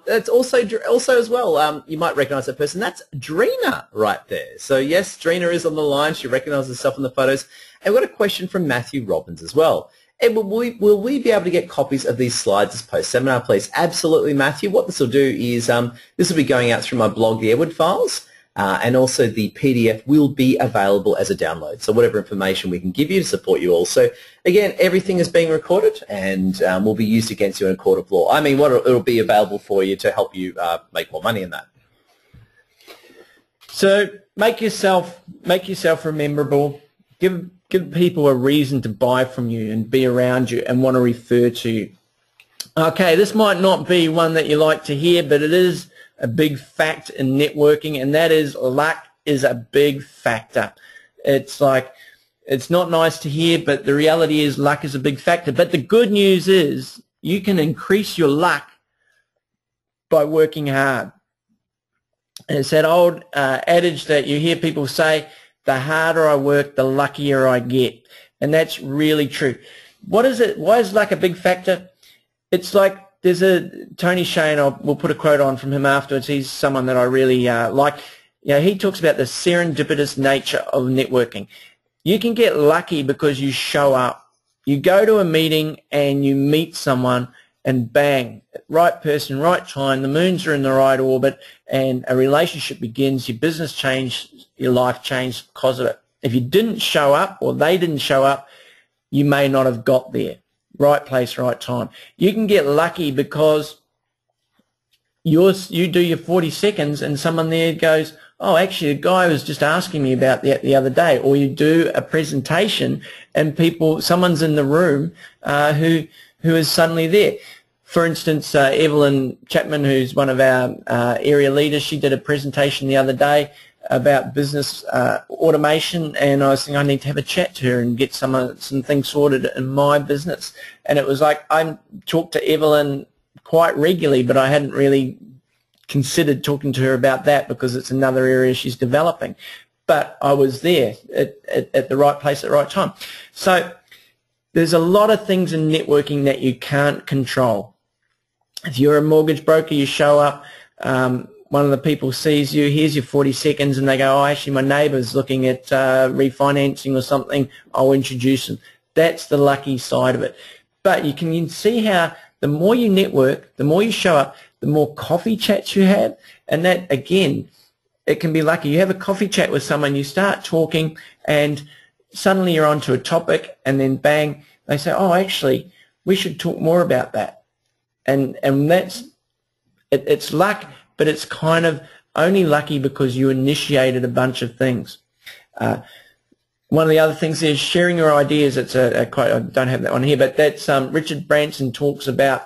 S1: It's also as well, you might recognise that person. That's Drina right there. So yes, Drina is on the line. She recognises herself in the photos. And we've got a question from Matthew Robbins as well. Ed, will we be able to get copies of these slides as post-seminar, please? Absolutely, Matthew. What this will do is this will be going out through my blog, the Edward Files, and also the PDF will be available as a download. So whatever information we can give you to support you all. So again, everything is being recorded and will be used against you in a court of law. I mean, it'll be available for you to help you make more money in that.
S2: So make yourself memorable. Give people a reason to buy from you and be around you and want to refer to you. Okay, this might not be one that you like to hear, but it is a big fact in networking, and that is luck is a big factor. It's like, it's not nice to hear, but the reality is luck is a big factor. But the good news is you can increase your luck by working hard. And it's that old adage that you hear people say, the harder I work, the luckier I get. And that's really true. What is it? Why is luck a big factor? It's like there's a Tony Shane, we'll put a quote on from him afterwards. He's someone that I really like. He talks about the serendipitous nature of networking. You can get lucky because you show up. You go to a meeting and you meet someone and bang, right person, right time, the moons are in the right orbit and a relationship begins, your business changed, your life changed because of it. If you didn't show up or they didn't show up, you may not have got there. Right place, right time. You can get lucky because you do your 40 seconds and someone there goes, oh, actually, a guy was just asking me about that the other day. Or you do a presentation and someone's in the room who is suddenly there. For instance, Evelyn Chapman, who's one of our area leaders, she did a presentation the other day about business automation, and I was thinking I need to have a chat to her and get some things sorted in my business. And it was like I talked to Evelyn quite regularly, but I hadn't really considered talking to her about that because it's another area she's developing. But I was there at the right place at the right time. So there's a lot of things in networking that you can't control. If you're a mortgage broker, you show up, one of the people sees you, here's your 40 seconds, and they go, oh, actually, my neighbour's looking at refinancing or something, I'll introduce them. That's the lucky side of it. But you can see how the more you network, the more you show up, the more coffee chats you have, and that, again, it can be lucky. You have a coffee chat with someone, you start talking, and suddenly you're onto a topic, and then bang, they say, oh, actually, we should talk more about that. And that's, it's luck, but it's kind of only lucky because you initiated a bunch of things. One of the other things is sharing your ideas. It's a quote, I don't have that one here, but that's Richard Branson talks about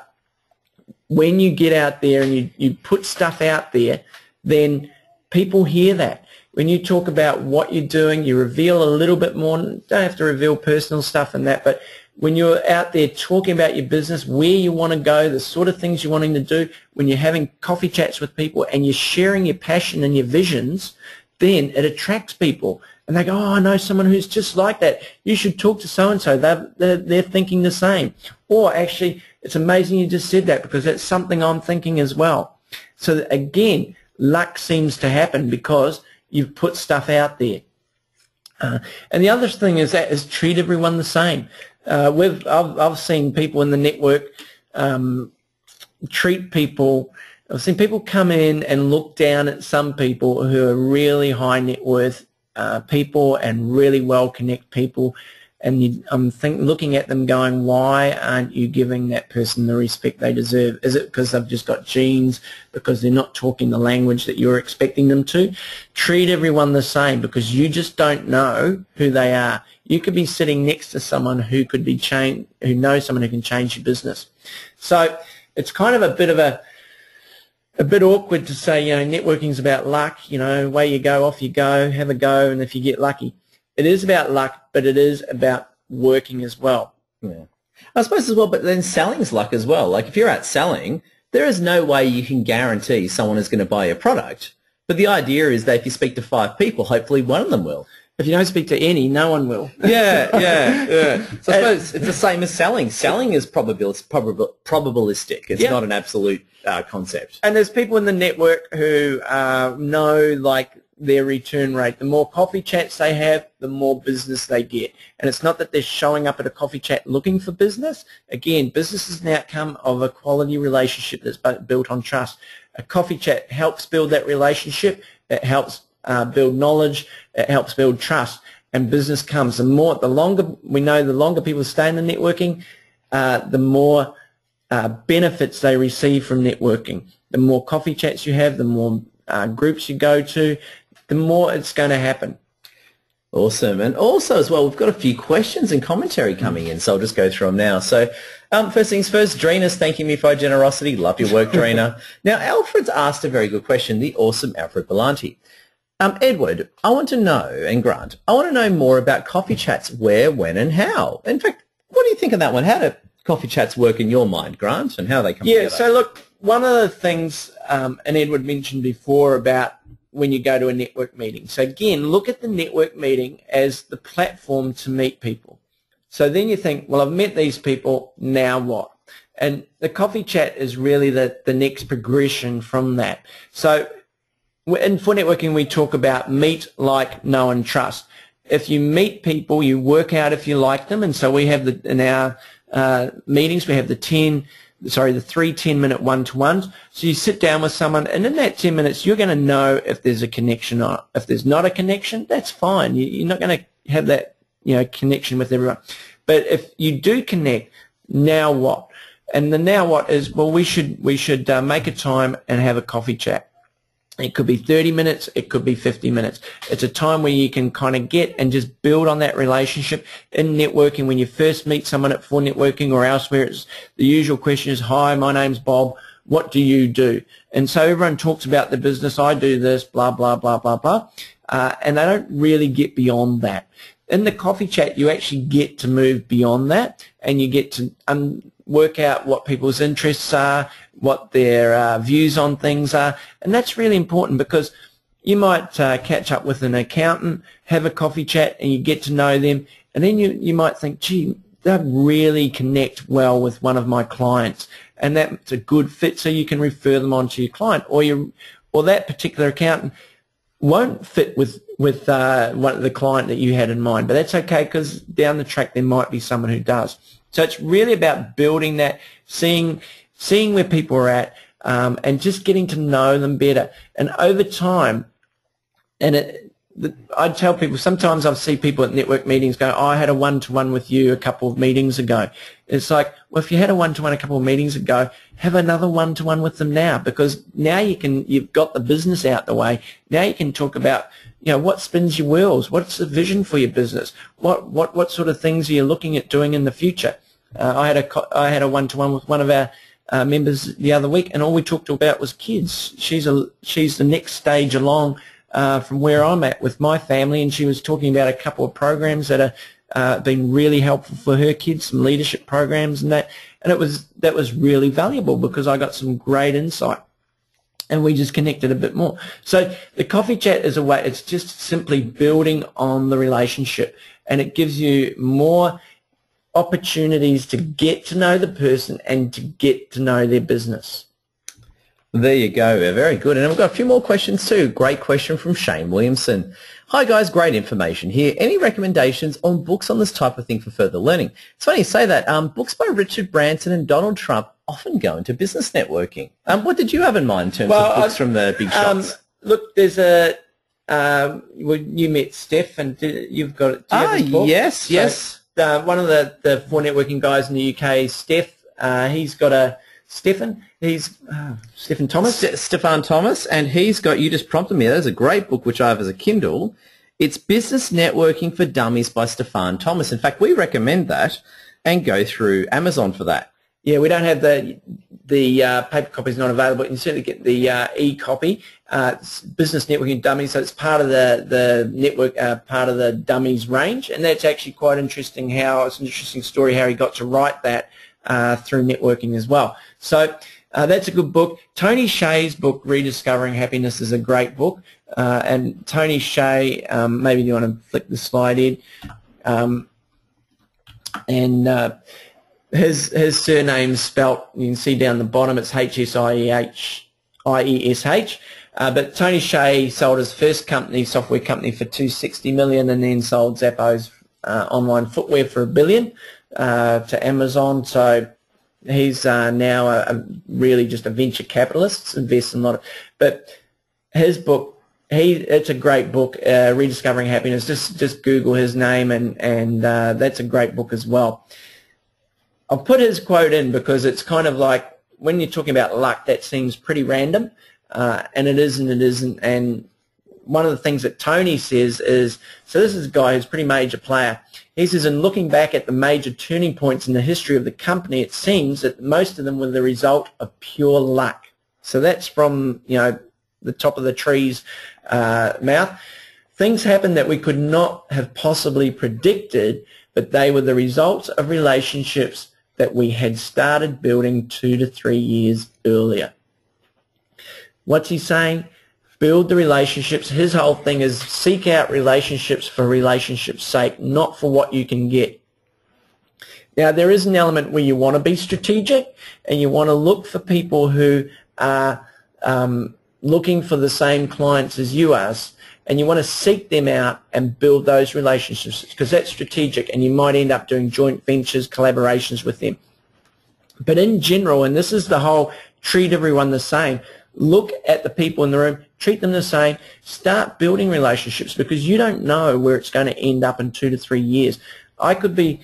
S2: when you get out there and you put stuff out there, then people hear that. When you talk about what you're doing, you reveal a little bit more. Don't have to reveal personal stuff and that, but when you're out there talking about your business, where you want to go, the sort of things you're wanting to do, when you're having coffee chats with people and you're sharing your passion and your visions, then it attracts people. And they go, oh, I know someone who's just like that. You should talk to so-and-so. They're thinking the same. Or actually, it's amazing you just said that because that's something I'm thinking as well. So again, luck seems to happen because you've put stuff out there. And the other thing is treat everyone the same. I've seen people in the network treat people. I've seen people come in and look down at some people who are really high net worth people and really well connect people, and I'm looking at them going, why aren't you giving that person the respect they deserve? Is it because they've just got genes, because they're not talking the language that you're expecting them to? Treat everyone the same because you just don't know who they are. You could be sitting next to someone who could be who knows someone who can change your business. So it's kind of a bit awkward to say, you know, networking's about luck, you know, away you go, off you go, have a go, and if you get lucky. It is about luck, but it is about working as well.
S1: Yeah. I suppose as well, but then selling is luck as well. Like if you're out selling, there is no way you can guarantee someone is going to buy your product. But the idea is that if you speak to 5 people, hopefully one of them will.
S2: If you don't speak to any, no one will.
S1: Yeah. So I suppose it's the same as selling. Selling is probabilistic. It's not an absolute concept.
S2: And there's people in the network who know, like, their return rate. The more coffee chats they have, the more business they get. And it's not that they're showing up at a coffee chat looking for business. Again, business is an outcome of a quality relationship that's built on trust. A coffee chat helps build that relationship. It helps build knowledge. It helps build trust. And business comes. The longer we know, the longer people stay in the networking, the more benefits they receive from networking. The more coffee chats you have, the more groups you go to, the more it's going to happen.
S1: Awesome. And also as well, we've got a few questions and commentary coming in, so I'll just go through them now. So first things first, Dreena's thanking me for my generosity. Love your work, Dreena. Now, Alfred's asked a very good question, the awesome Alfred Belanti. Edward, I want to know, and Grant, I want to know more about coffee chats, where, when, and how. In fact, what do you think of that one? How do coffee chats work in your mind, Grant, and how they come together?
S2: Yeah, so look, one of the things, and Edward mentioned before about when you go to a network meeting. So again, look at the network meeting as the platform to meet people. So then you think, well, I've met these people, now what? And the coffee chat is really the next progression from that. So for networking, we talk about meet, like, know, and trust. if you meet people, you work out if you like them. And so we have in our meetings, we have the 3 10-minute one-to-ones. So you sit down with someone, and in that 10 minutes, you're going to know if there's a connection or not. If there's not a connection, that's fine. You're not going to have that, connection with everyone. But if you do connect, now what? And the now what is, well, we should make a time and have a coffee chat. It could be 30 minutes, it could be 50 minutes. It's a time where you can kind of get and just build on that relationship. In networking, when you first meet someone for networking or elsewhere, it's the usual question is, hi, my name's Bob, what do you do? And so everyone talks about the business, I do this, blah, blah, blah, blah, blah, and they don't really get beyond that. In the coffee chat, you actually get to move beyond that, and you get to work out what people's interests are, what their views on things are, and that's really important because you might catch up with an accountant, have a coffee chat, and you get to know them, and then you might think, gee, they really connect well with one of my clients, and that's a good fit, so you can refer them on to your client, or that particular accountant won't fit with one of the client that you had in mind, but that's okay because down the track there might be someone who does. So it's really about building that, seeing where people are at, and just getting to know them better. And over time, I tell people, sometimes I see people at network meetings go, oh, I had a one-to-one with you a couple of meetings ago. It's like, well, if you had a one-to-one a couple of meetings ago, have another one-to-one with them now, because now you've got the business out the way. Now you can talk about, what spins your wheels, what's the vision for your business, what sort of things are you looking at doing in the future. I had a one-to-one with one of our members the other week, and all we talked about was kids. She's the next stage along from where I'm at with my family, and she was talking about a couple of programs that are been really helpful for her kids, some leadership programs and that, and that was really valuable because I got some great insight, and we just connected a bit more. So the coffee chat is a way, it's just simply building on the relationship, and it gives you more opportunities to get to know the person and to get to know their business.
S1: There you go. Very good. And we've got a few more questions too. Great question from Shane Williamson. Hi guys, great information here. Any recommendations on books on this type of thing for further learning? It's funny you say that. Books by Richard Branson and Donald Trump often go into business networking. What did you have in mind in terms of books from the big shots?
S2: Look, there's you met Steph, and you've got it. Do you have his book?
S1: Yes.
S2: One of the 4 networking guys in the UK, Steph, he's got a Stephen Thomas.
S1: Stefan Thomas, and he's got, you just prompted me, there's a great book which I have as a Kindle. It's Business Networking for Dummies by Stefan Thomas. In fact, we recommend that and go through Amazon for that.
S2: Yeah, we don't have the paper copy is not available. You can certainly get the e-copy. Business Networking Dummies, so it's part of the network, part of the Dummies range, and that's actually quite interesting. It's an interesting story how he got to write that through networking as well. So that's a good book. Tony Hsieh's book, Rediscovering Happiness, is a great book. And Tony Hsieh, maybe you want to flick the slide in. His surname's spelt, you can see down the bottom, it's Hsieh. But Tony Hsieh sold his first software company for $260 million, and then sold Zappos online footwear for $1 billion to Amazon. So he's now really just a venture capitalist, invests in a lot of. But his book, it's a great book, Rediscovering Happiness. Just Google his name, and that's a great book as well. I'll put his quote in because it's kind of like, when you're talking about luck, that seems pretty random, and it is and it isn't. And one of the things that Tony says is, so this is a guy who's a pretty major player. He says, in looking back at the major turning points in the history of the company, it seems that most of them were the result of pure luck. So that's from, the top of the tree's mouth. Things happened that we could not have possibly predicted, but they were the results of relationships that we had started building 2 to 3 years earlier. What's he saying? Build the relationships. His whole thing is seek out relationships for relationships' sake, not for what you can get. Now, there is an element where you want to be strategic and you want to look for people who are looking for the same clients as you are. and you want to seek them out and build those relationships because that's strategic, and you might end up doing joint ventures, collaborations with them. But in general, and this is the whole treat everyone the same, look at the people in the room, treat them the same, start building relationships because you don't know where it's going to end up in 2 to 3 years. I could be,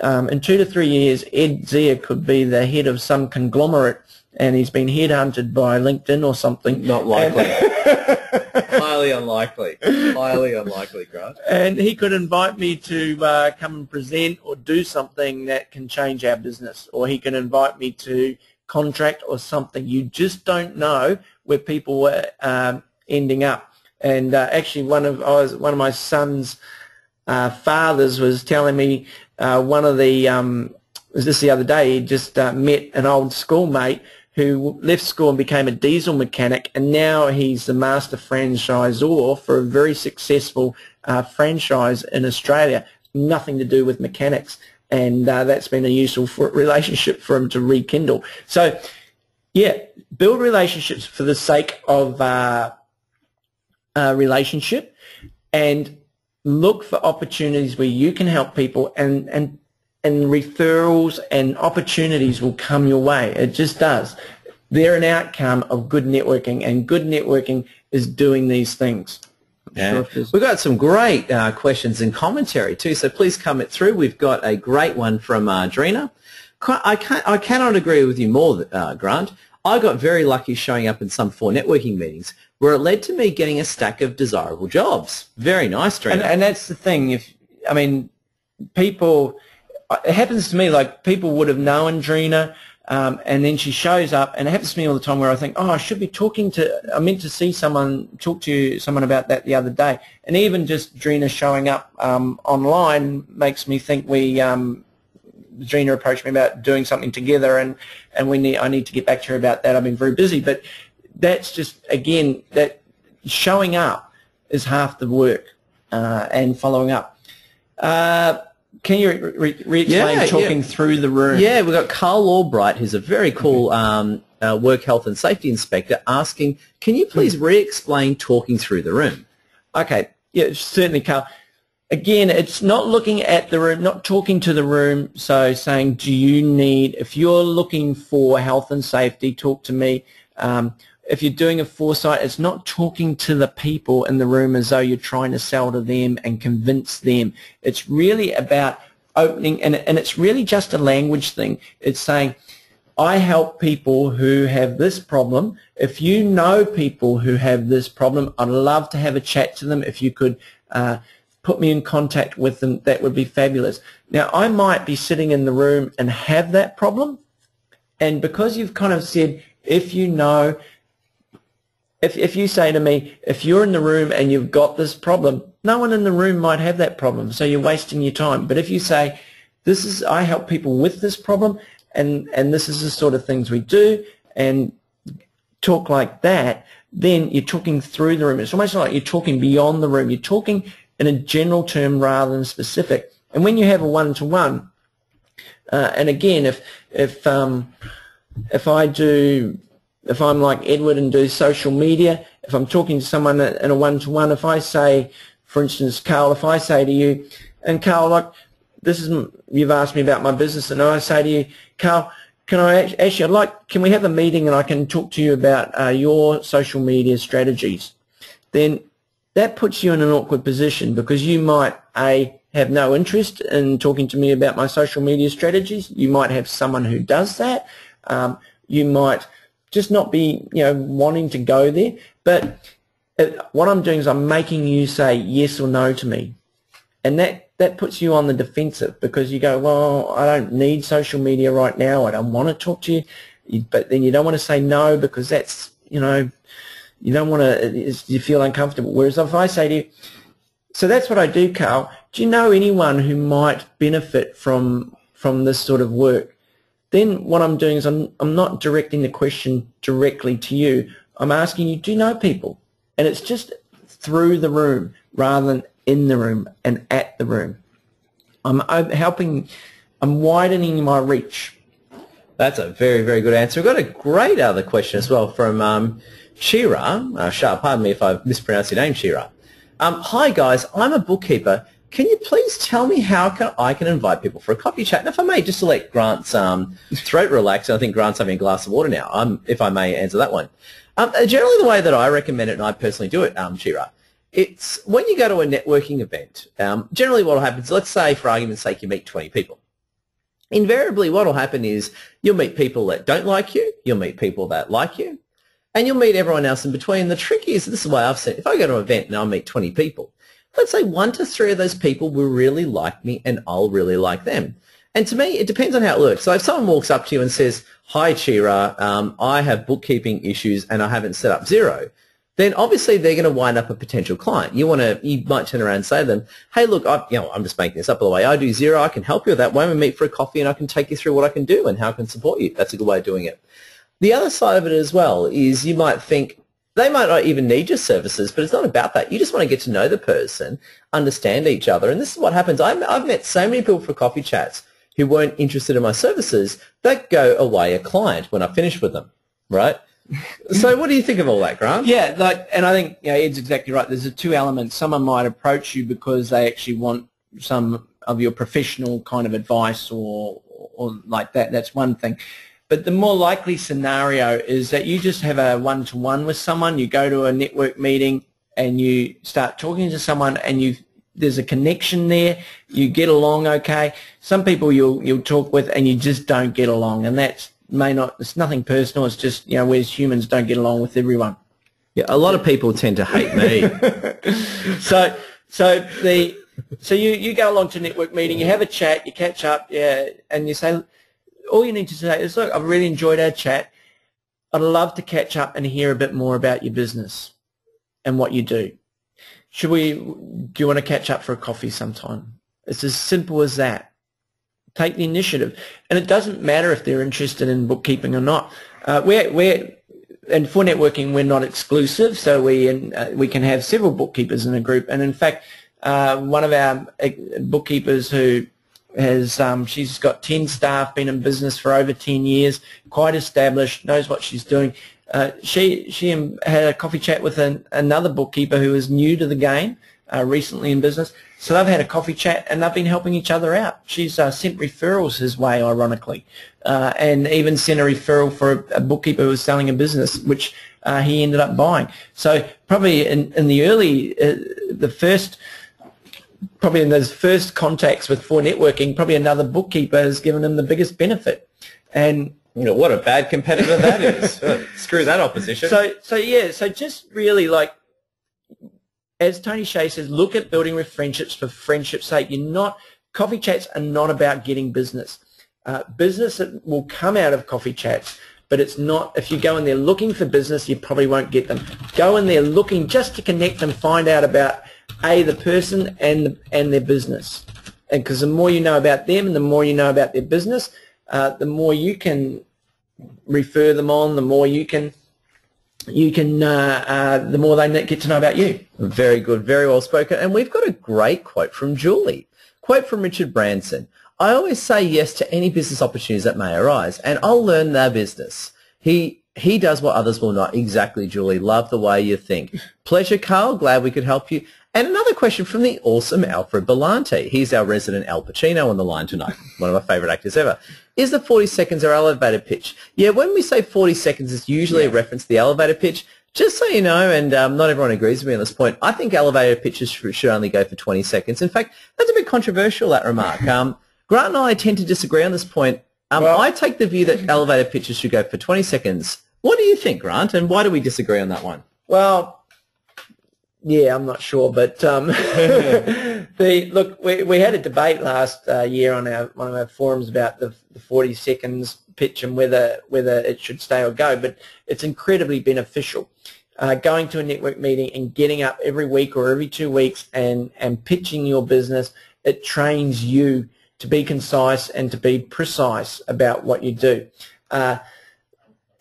S2: in 2 to 3 years, Ed Zia could be the head of some conglomerate and he's been headhunted by LinkedIn or something.
S1: Not likely. Highly unlikely. Highly unlikely, Grant.
S2: And he could invite me to come and present or do something that can change our business, or he can invite me to contract or something. You just don't know where people were ending up. And actually, one of my son's fathers was telling me one of the was this the other day. He just met an old schoolmate who left school and became a diesel mechanic, and now he's the master franchisor for a very successful franchise in Australia. Nothing to do with mechanics, and that's been a useful relationship for him to rekindle. So, yeah, build relationships for the sake of relationship, and look for opportunities where you can help people, and referrals and opportunities will come your way. It just does. They're an outcome of good networking, and good networking is doing these things.
S1: Yeah. We've got some great questions and commentary too, so please comment through. We've got a great one from Drina. I cannot agree with you more, Grant. I got very lucky showing up in some 4 networking meetings where it led to me getting a stack of desirable jobs. Very nice, Drina.
S2: And that's the thing. People... It happens to me, like people would have known Drina, and then she shows up, and it happens to me all the time where I think, oh, I meant to see someone, talk to someone about that the other day. And even just Drina showing up online makes me think Drina approached me about doing something together, and I need to get back to her about that. I've been very busy. But that's just, again, that showing up is half the work, and following up. Can you re-explain talking through the room?
S1: Yeah, we've got Carl Albright, who's a very cool work health and safety inspector, asking, can you please re-explain talking through the room?
S2: Okay, yeah, certainly, Carl. Again, it's not looking at the room, not talking to the room, so saying, if you're looking for health and safety, talk to me. If you're doing a foresight, it's not talking to the people in the room as though you're trying to sell to them and convince them. It's really about opening, and it's really just a language thing. It's saying, I help people who have this problem. If you know people who have this problem, I'd love to have a chat to them. If you could put me in contact with them, that would be fabulous. Now, I might be sitting in the room and have that problem, and because you've kind of said, if you know... If you say to me, if you're in the room and you've got this problem, no one in the room might have that problem, so you're wasting your time. But if you say, I help people with this problem, and this is the sort of things we do, and talk like that, then you're talking through the room. It's almost like you're talking beyond the room. You're talking in a general term rather than specific. And when you have a one-to-one, and again, if I'm like Edward and do social media, if I'm talking to someone in a one-to-one, if I say, for instance, Carl, if I say to you, and Carl, like, you've asked me about my business, and I say to you, Carl, can we have a meeting and I can talk to you about your social media strategies? Then that puts you in an awkward position because you might, have no interest in talking to me about my social media strategies. You might have someone who does that. You might just not be, wanting to go there. But what I'm doing is I'm making you say yes or no to me. And that puts you on the defensive because you go, well, I don't need social media right now. I don't want to talk to you. But then you don't want to say no because that's, you don't want to, you feel uncomfortable. Whereas if I say to you, so that's what I do, Carl. Do you know anyone who might benefit from this sort of work? Then what I'm doing is I'm not directing the question directly to you. I'm asking you, do you know people? And it's just through the room rather than in the room and at the room. I'm widening my reach.
S1: That's a very, very good answer. We've got a great other question as well from Shira. Pardon me if I've mispronounced your name, Shira. Hi guys, I'm a bookkeeper. Can you please tell me how I can invite people for a coffee chat? And if I may, just to let Grant's throat relax, I think Grant's having a glass of water now, if I may answer that one. Generally the way that I recommend it, and I personally do it, Chira, it's when you go to a networking event, generally what will happen is, let's say for argument's sake you meet 20 people. Invariably what will happen is you'll meet people that don't like you, you'll meet people that like you, and you'll meet everyone else in between. The trick is, this is the way I've said, if I go to an event and I meet 20 people, let's say 1 to 3 of those people will really like me and I'll really like them. And to me, it depends on how it works. So if someone walks up to you and says, hi, Chira, I have bookkeeping issues and I haven't set up Xero, then obviously they're going to wind up a potential client. You might turn around and say to them, hey, look, I'm just making this up, by the way. I do Xero. I can help you with that. Why don't we meet for a coffee and I can take you through what I can do and how I can support you. That's a good way of doing it. The other side of it as well is you might think they might not even need your services, but it's not about that. You just want to get to know the person, understand each other. And this is what happens. I've met so many people for coffee chats who weren't interested in my services that go away a client when I finish with them, right? So what do you think of all that, Grant?
S2: Yeah, and I think Ed's exactly right. There's the 2 elements. Someone might approach you because they actually want some of your professional kind of advice or like that. That's one thing. But the more likely scenario is that you just have a one-to-one with someone. You go to a network meeting and you start talking to someone and there's a connection there. You get along okay. Some people you'll talk with and you just don't get along, and it's nothing personal. It's just, we as humans don't get along with everyone.
S1: Yeah, a lot of people tend to hate me.
S2: So you go along to a network meeting, you have a chat, you catch up, and you say, all you need to say is, look, I've really enjoyed our chat. I'd love to catch up and hear a bit more about your business and what you do. Do you want to catch up for a coffee sometime? It's as simple as that. Take the initiative. And it doesn't matter if they're interested in bookkeeping or not. And for networking, we're not exclusive, so we can have several bookkeepers in a group. And in fact, one of our bookkeepers who she's got 10 staff, been in business for over 10 years, quite established, knows what she's doing. She had a coffee chat with another bookkeeper who is new to the game, recently in business. So they've had a coffee chat and they've been helping each other out. She's sent referrals his way, ironically, and even sent a referral for a bookkeeper who was selling a business, which he ended up buying. So probably in the early, probably in those first contacts for networking, probably another bookkeeper has given him the biggest benefit. And
S1: what a bad competitor that is. Screw that opposition.
S2: So just really, like, as Tony Shea says, look at building with friendships for friendship's sake. Coffee chats are not about getting business. Business will come out of coffee chats, but it's not, if you go in there looking for business, you probably won't get them. Go in there looking just to connect and find out about the person and their business. And because the more you know about them and the more you know about their business, the more you can refer them on, the more the more they get to know about you.
S1: Very good, very well spoken. And we've got a great quote from Julie. Quote from Richard Branson. I always say yes to any business opportunities that may arise, and I'll learn their business. He does what others will not. Exactly, Julie. Love the way you think. Pleasure, Carl. Glad we could help you. And another question from the awesome Alfred Belante. He's our resident Al Pacino on the line tonight, one of my favourite actors ever. Is the 40 seconds our elevator pitch? Yeah, when we say 40 seconds, it's usually a reference to the elevator pitch. Just so you know, and not everyone agrees with me on this point, I think elevator pitches should only go for 20 seconds. In fact, that's a bit controversial, that remark. Grant and I tend to disagree on this point. I take the view that elevator pitches should go for 20 seconds. What do you think, Grant, and why do we disagree on that one?
S2: Well, yeah, I'm not sure, but look, we had a debate last year on one of our forums about the 40 seconds pitch and whether it should stay or go. But it's incredibly beneficial. Going to a network meeting and getting up every week or every 2 weeks and pitching your business, it trains you to be concise and to be precise about what you do.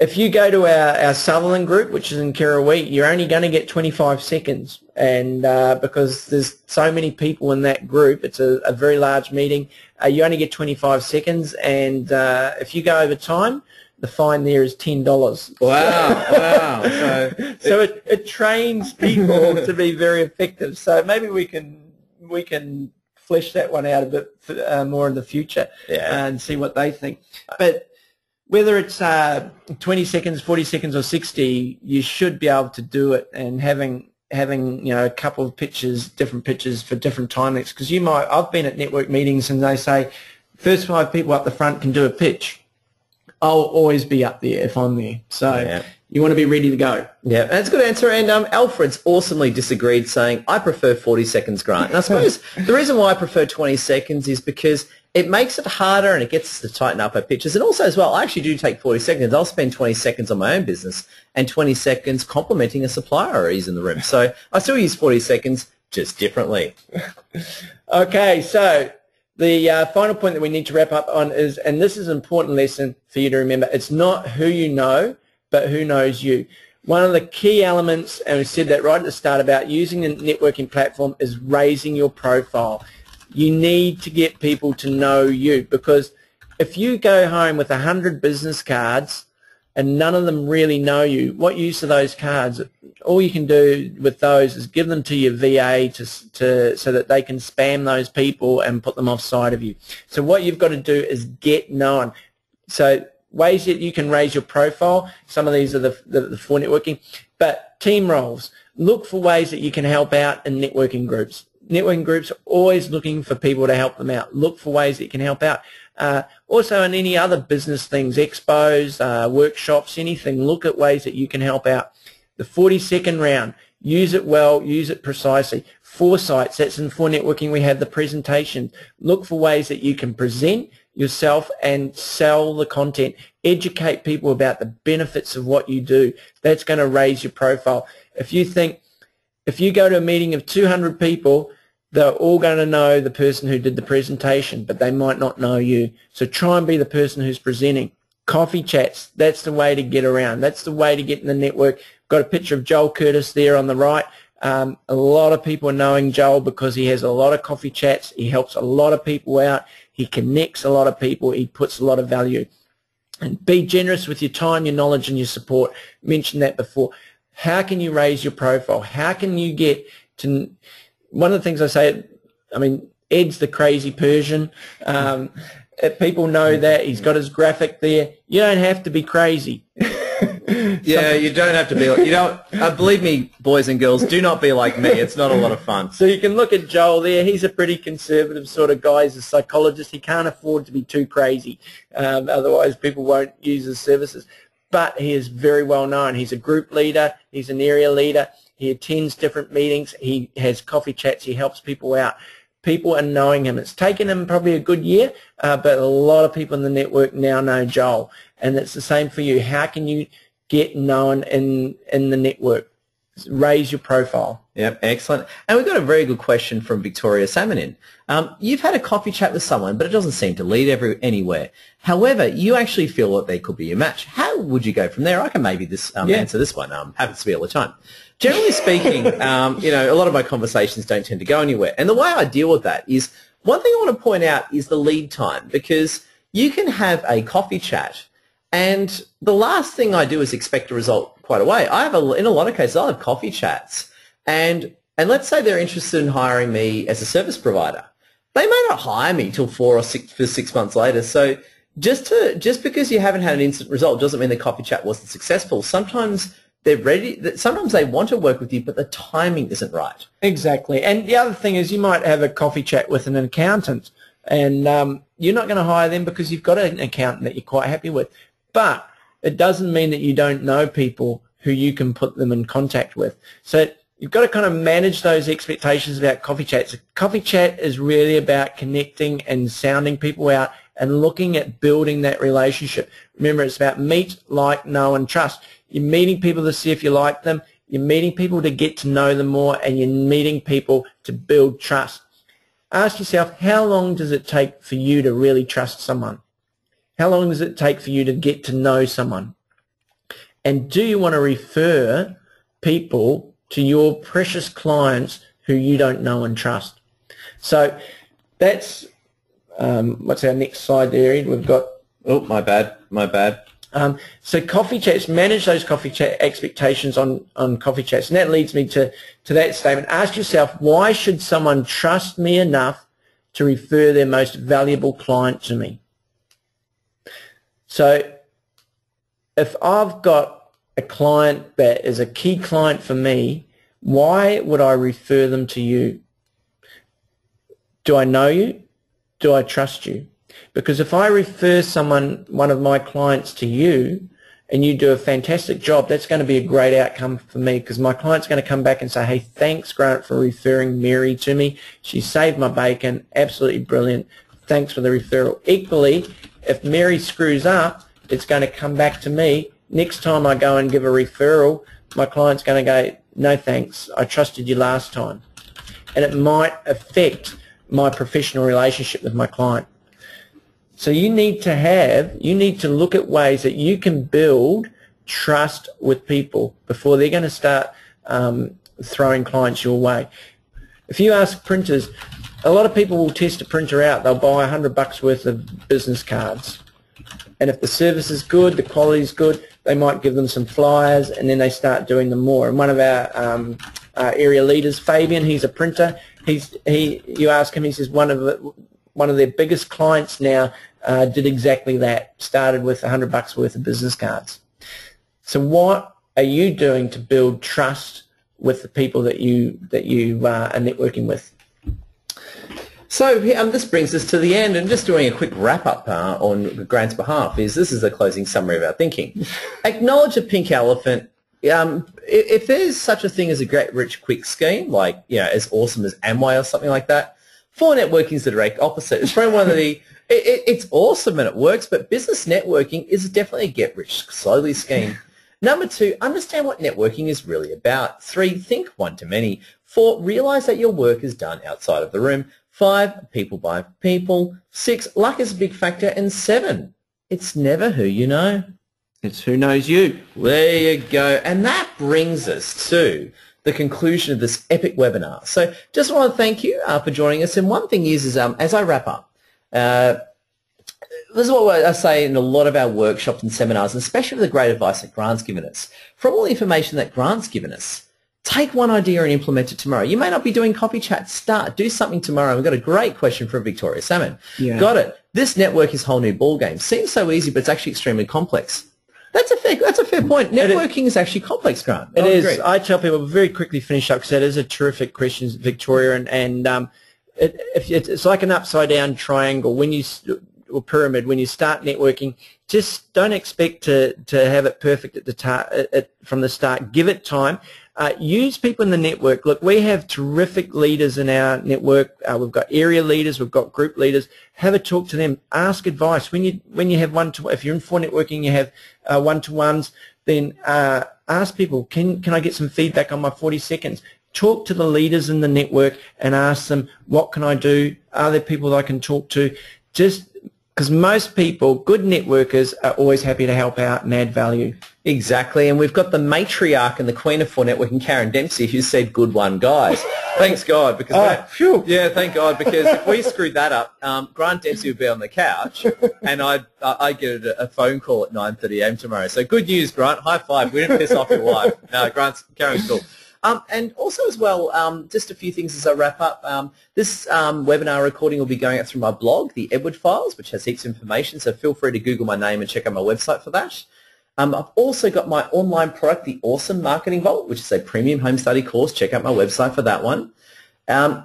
S2: if you go to our Sutherland group, which is in Kirrawee, you're only going to get 25 seconds. And because there's so many people in that group, it's a very large meeting, you only get 25 seconds. And if you go over time, the fine there is $10.
S1: Wow.
S2: So it trains people to be very effective. So maybe we can flesh that one out a bit more in the future and see what they think. But whether it's 20 seconds, 40 seconds, or 60, you should be able to do it. And having a couple of pitches, different pitches for different time lengths, because I've been at network meetings and they say first 5 people up the front can do a pitch. I'll always be up there if I'm there. So you want to be ready to go.
S1: Yeah, that's a good answer. And Alfred's awesomely disagreed, saying, I prefer 40 seconds, Grant. And I suppose the reason why I prefer 20 seconds is because it makes it harder and it gets us to tighten up our pitches. And also as well, I actually do take 40 seconds. I'll spend 20 seconds on my own business and 20 seconds complimenting a supplier who's in the room. So I still use 40 seconds, just differently.
S2: Okay, so the final point that we need to wrap up on is, and this is an important lesson for you to remember, it's not who you know, but who knows you. One of the key elements, and we said that right at the start about using a networking platform, is raising your profile. You need to get people to know you, because if you go home with 100 business cards and none of them really know you, what use are those cards? All you can do with those is give them to your VA so that they can spam those people and put them offside of you. So what you've got to do is get known. So ways that you can raise your profile, some of these are the for networking, but team roles. Look for ways that you can help out in networking groups. Networking groups are always looking for people to help them out. Look for ways that you can help out. Also in any other business things, expos, workshops, anything, look at ways that you can help out. The 40-second round, use it well, use it precisely. Foresights, that's in for networking, we have the presentation. Look for ways that you can present yourself and sell the content. Educate people about the benefits of what you do. That's going to raise your profile. If you go to a meeting of 200 people, they're all going to know the person who did the presentation, but they might not know you. So try and be the person who's presenting. Coffee chats, that's the way to get around. That's the way to get in the network. Got a picture of Joel Curtis there on the right. A lot of people are knowing Joel because he has a lot of coffee chats. He helps a lot of people out. He connects a lot of people. He puts a lot of value. And be generous with your time, your knowledge, and your support. Mentioned that before. How can you raise your profile? How can you get to... One of the things I say, I mean, Ed's the crazy Persian. People know that. He's got his graphic there. You don't have to be crazy.
S1: Yeah, you don't have to be like, believe me, boys and girls, do not be like me. It's not a lot of fun.
S2: So you can look at Joel there. He's a pretty conservative sort of guy. He's a psychologist. He can't afford to be too crazy. Otherwise, people won't use his services. But he is very well known. He's a group leader. He's an area leader. He attends different meetings. He has coffee chats. He helps people out. People are knowing him. It's taken him probably a good year, but a lot of people in the network now know Joel. And it's the same for you. How can you get known in the network? Raise your profile.
S1: Yep, excellent. And we've got a very good question from Victoria Salmonin. You've had a coffee chat with someone, but it doesn't seem to lead anywhere. However, you actually feel that they could be a match. How would you go from there? I can maybe answer this one. Happens to be all the time. Generally speaking, a lot of my conversations don't tend to go anywhere. And the way I deal with that is, one thing I want to point out is the lead time, because you can have a coffee chat and the last thing I do is expect a result quite away. In a lot of cases, I'll have coffee chats and let's say they're interested in hiring me as a service provider. They may not hire me till 4 or 6 months later. So just because you haven't had an instant result doesn't mean the coffee chat wasn't successful. Sometimes they're ready. Sometimes they want to work with you, but the timing isn't right.
S2: Exactly. And the other thing is, you might have a coffee chat with an accountant, and you're not going to hire them because you've got an accountant that you're quite happy with. But it doesn't mean that you don't know people who you can put them in contact with. So you've got to kind of manage those expectations about coffee chats. A coffee chat is really about connecting and sounding people out and looking at building that relationship. Remember, it's about meet, like, know, and trust. You're meeting people to see if you like them. You're meeting people to get to know them more, and you're meeting people to build trust. Ask yourself, how long does it take for you to really trust someone? How long does it take for you to get to know someone? And do you want to refer people to your precious clients who you don't know and trust? So that's what's our next slide there, Ed? We've got...
S1: Oh, my bad.
S2: So coffee chats, manage those coffee chat expectations on coffee chats. And that leads me to that statement. Ask yourself, why should someone trust me enough to refer their most valuable client to me? So if I've got a client that is a key client for me, why would I refer them to you? Do I know you? Do I trust you? Because if I refer one of my clients to you, and you do a fantastic job, that's going to be a great outcome for me, because my client's going to come back and say, hey, thanks, Grant, for referring Mary to me. She saved my bacon. Absolutely brilliant. Thanks for the referral. Equally, if Mary screws up, it's going to come back to me. Next time I go and give a referral, my client's going to go, no thanks, I trusted you last time. And it might affect my professional relationship with my client. So you need to look at ways that you can build trust with people before they're going to start throwing clients your way. If you ask printers, a lot of people will test a printer out. They'll buy $100 worth of business cards. And if the service is good, the quality is good, they might give them some flyers, and then they start doing them more. And one of our area leaders, Fabian, he's a printer. You ask him, he says one of their biggest clients now did exactly that, started with $100 worth of business cards. So what are you doing to build trust with the people that you are networking with?
S1: So this brings us to the end, and just doing a quick wrap-up on Grant's behalf, this is a closing summary of our thinking. Acknowledge a pink elephant. If there's such a thing as a Get Rich Quick scheme, like as awesome as Amway or something like that, for networking is the direct opposite. It's probably one of the it's awesome and it works, but business networking is definitely a get rich slowly scheme. Number 2, understand what networking is really about. 3, think one-to-many. 4, realize that your work is done outside of the room. 5, people buy people. 6, luck is a big factor. And 7, it's never who you know.
S2: It's who knows you.
S1: There you go. And that brings us to the conclusion of this epic webinar. So just want to thank you for joining us. And one thing is as I wrap up, this is what I say in a lot of our workshops and seminars, and especially the great advice that Grant's given us. From all the information that Grant's given us, take one idea and implement it tomorrow. You may not be doing coffee chat. Do something tomorrow. We've got a great question from Victoria Salmon.
S2: Yeah.
S1: Got it. This network is a whole new ballgame. Seems so easy, but it's actually extremely complex. That's a fair point. Networking is actually complex, Grant.
S2: It is. I tell people, very quickly finish up, because that is a terrific question, Victoria, and it's like an upside-down triangle or pyramid. When you start networking, just don't expect to have it perfect from the start. Give it time. Use people in the network. Look, we have terrific leaders in our network. We've got area leaders, we've got group leaders. Have a talk to them. Ask advice. When you have if you're in for networking, you have one-to-ones, then ask people, can I get some feedback on my 40 seconds? Talk to the leaders in the network and ask them, what can I do? Are there people that I can talk to? Just because most people, good networkers, are always happy to help out and add value.
S1: Exactly, and we've got the matriarch and the queen of for networking, Karen Dempsey, who said, "Good one, guys." Thanks God, because thank God, because if we screwed that up, Grant Dempsey would be on the couch, and I get a phone call at 9:30 a.m. tomorrow. So good news, Grant. High five. We didn't piss off your wife. No, Karen's cool. And also as well, just a few things as I wrap up. This webinar recording will be going out through my blog, the Edward Files, which has heaps of information, so feel free to Google my name and check out my website for that. I've also got my online product, the Awesome Marketing Vault, which is a premium home study course. Check out my website for that one.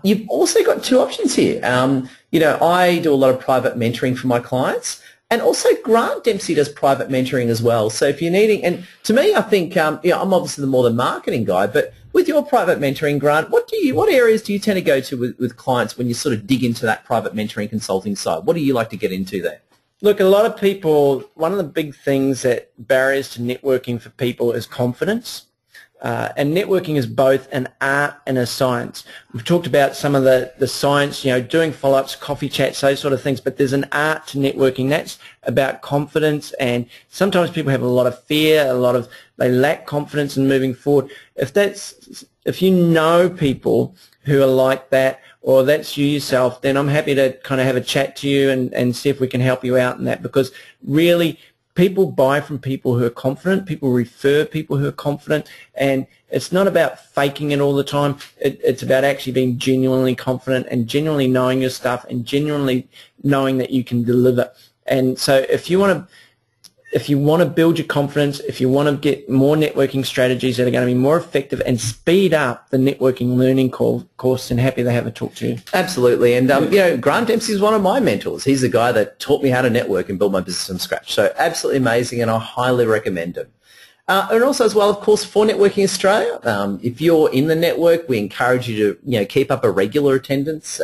S1: You've also got 2 options here. I do a lot of private mentoring for my clients. And also Grant Dempsey does private mentoring as well. So if you're needing, and to me, I think, I'm obviously the more the marketing guy, but with your private mentoring, Grant, what areas do you tend to go to with clients when you sort of dig into that private mentoring consulting side? What do you like to get into there?
S2: Look, a lot of people, one of the big things that barriers to networking for people is confidence. And networking is both an art and a science. We've talked about some of the science, doing follow-ups, coffee chats, those sort of things, but there's an art to networking. That's about confidence, and sometimes people have a lot of fear, they lack confidence in moving forward. If you know people who are like that, or that's you yourself, then I'm happy to kind of have a chat to you and see if we can help you out in that, because really people buy from people who are confident, people refer people who are confident, and it's not about faking it all the time. It's about actually being genuinely confident and genuinely knowing your stuff and genuinely knowing that you can deliver. And so if you want to build your confidence, if you want to get more networking strategies that are going to be more effective and speed up the networking learning course, then happy to have a talk to you.
S1: Absolutely. And, Grant Dempsey is one of my mentors. He's the guy that taught me how to network and build my business from scratch. So absolutely amazing, and I highly recommend him. And also as well, of course, for Networking Australia, if you're in the network, we encourage you to keep up a regular attendance.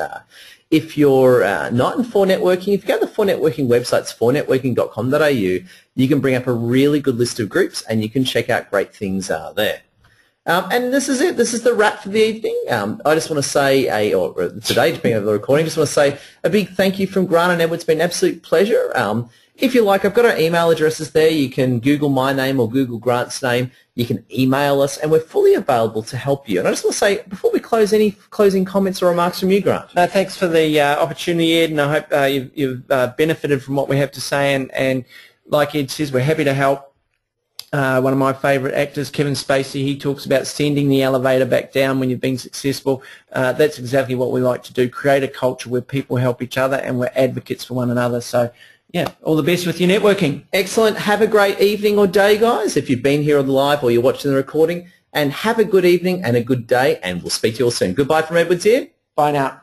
S1: If you're not in For Networking, if you go to the For Networking website, it's fornetworking.com.au, you can bring up a really good list of groups and you can check out great things there. And this is it. This is the wrap for the evening. I just want to say, today, depending on the recording, just want to say a big thank you from Grant and Edward. It's been an absolute pleasure. If you like, I've got our email addresses there. You can Google my name or Google Grant's name. You can email us, and we're fully available to help you. And I just want to say, before we close, any closing comments or remarks from you, Grant?
S2: No, thanks for the opportunity, Ed, and I hope you've benefited from what we have to say. And like Ed says, we're happy to help. One of my favourite actors, Kevin Spacey, he talks about sending the elevator back down when you've been successful. That's exactly what we like to do, create a culture where people help each other and we're advocates for one another. So, yeah, all the best with your networking.
S1: Excellent. Have a great evening or day, guys, if you've been here on the live or you're watching the recording. And have a good evening and a good day, and we'll speak to you all soon. Goodbye from Edwards here.
S2: Bye now.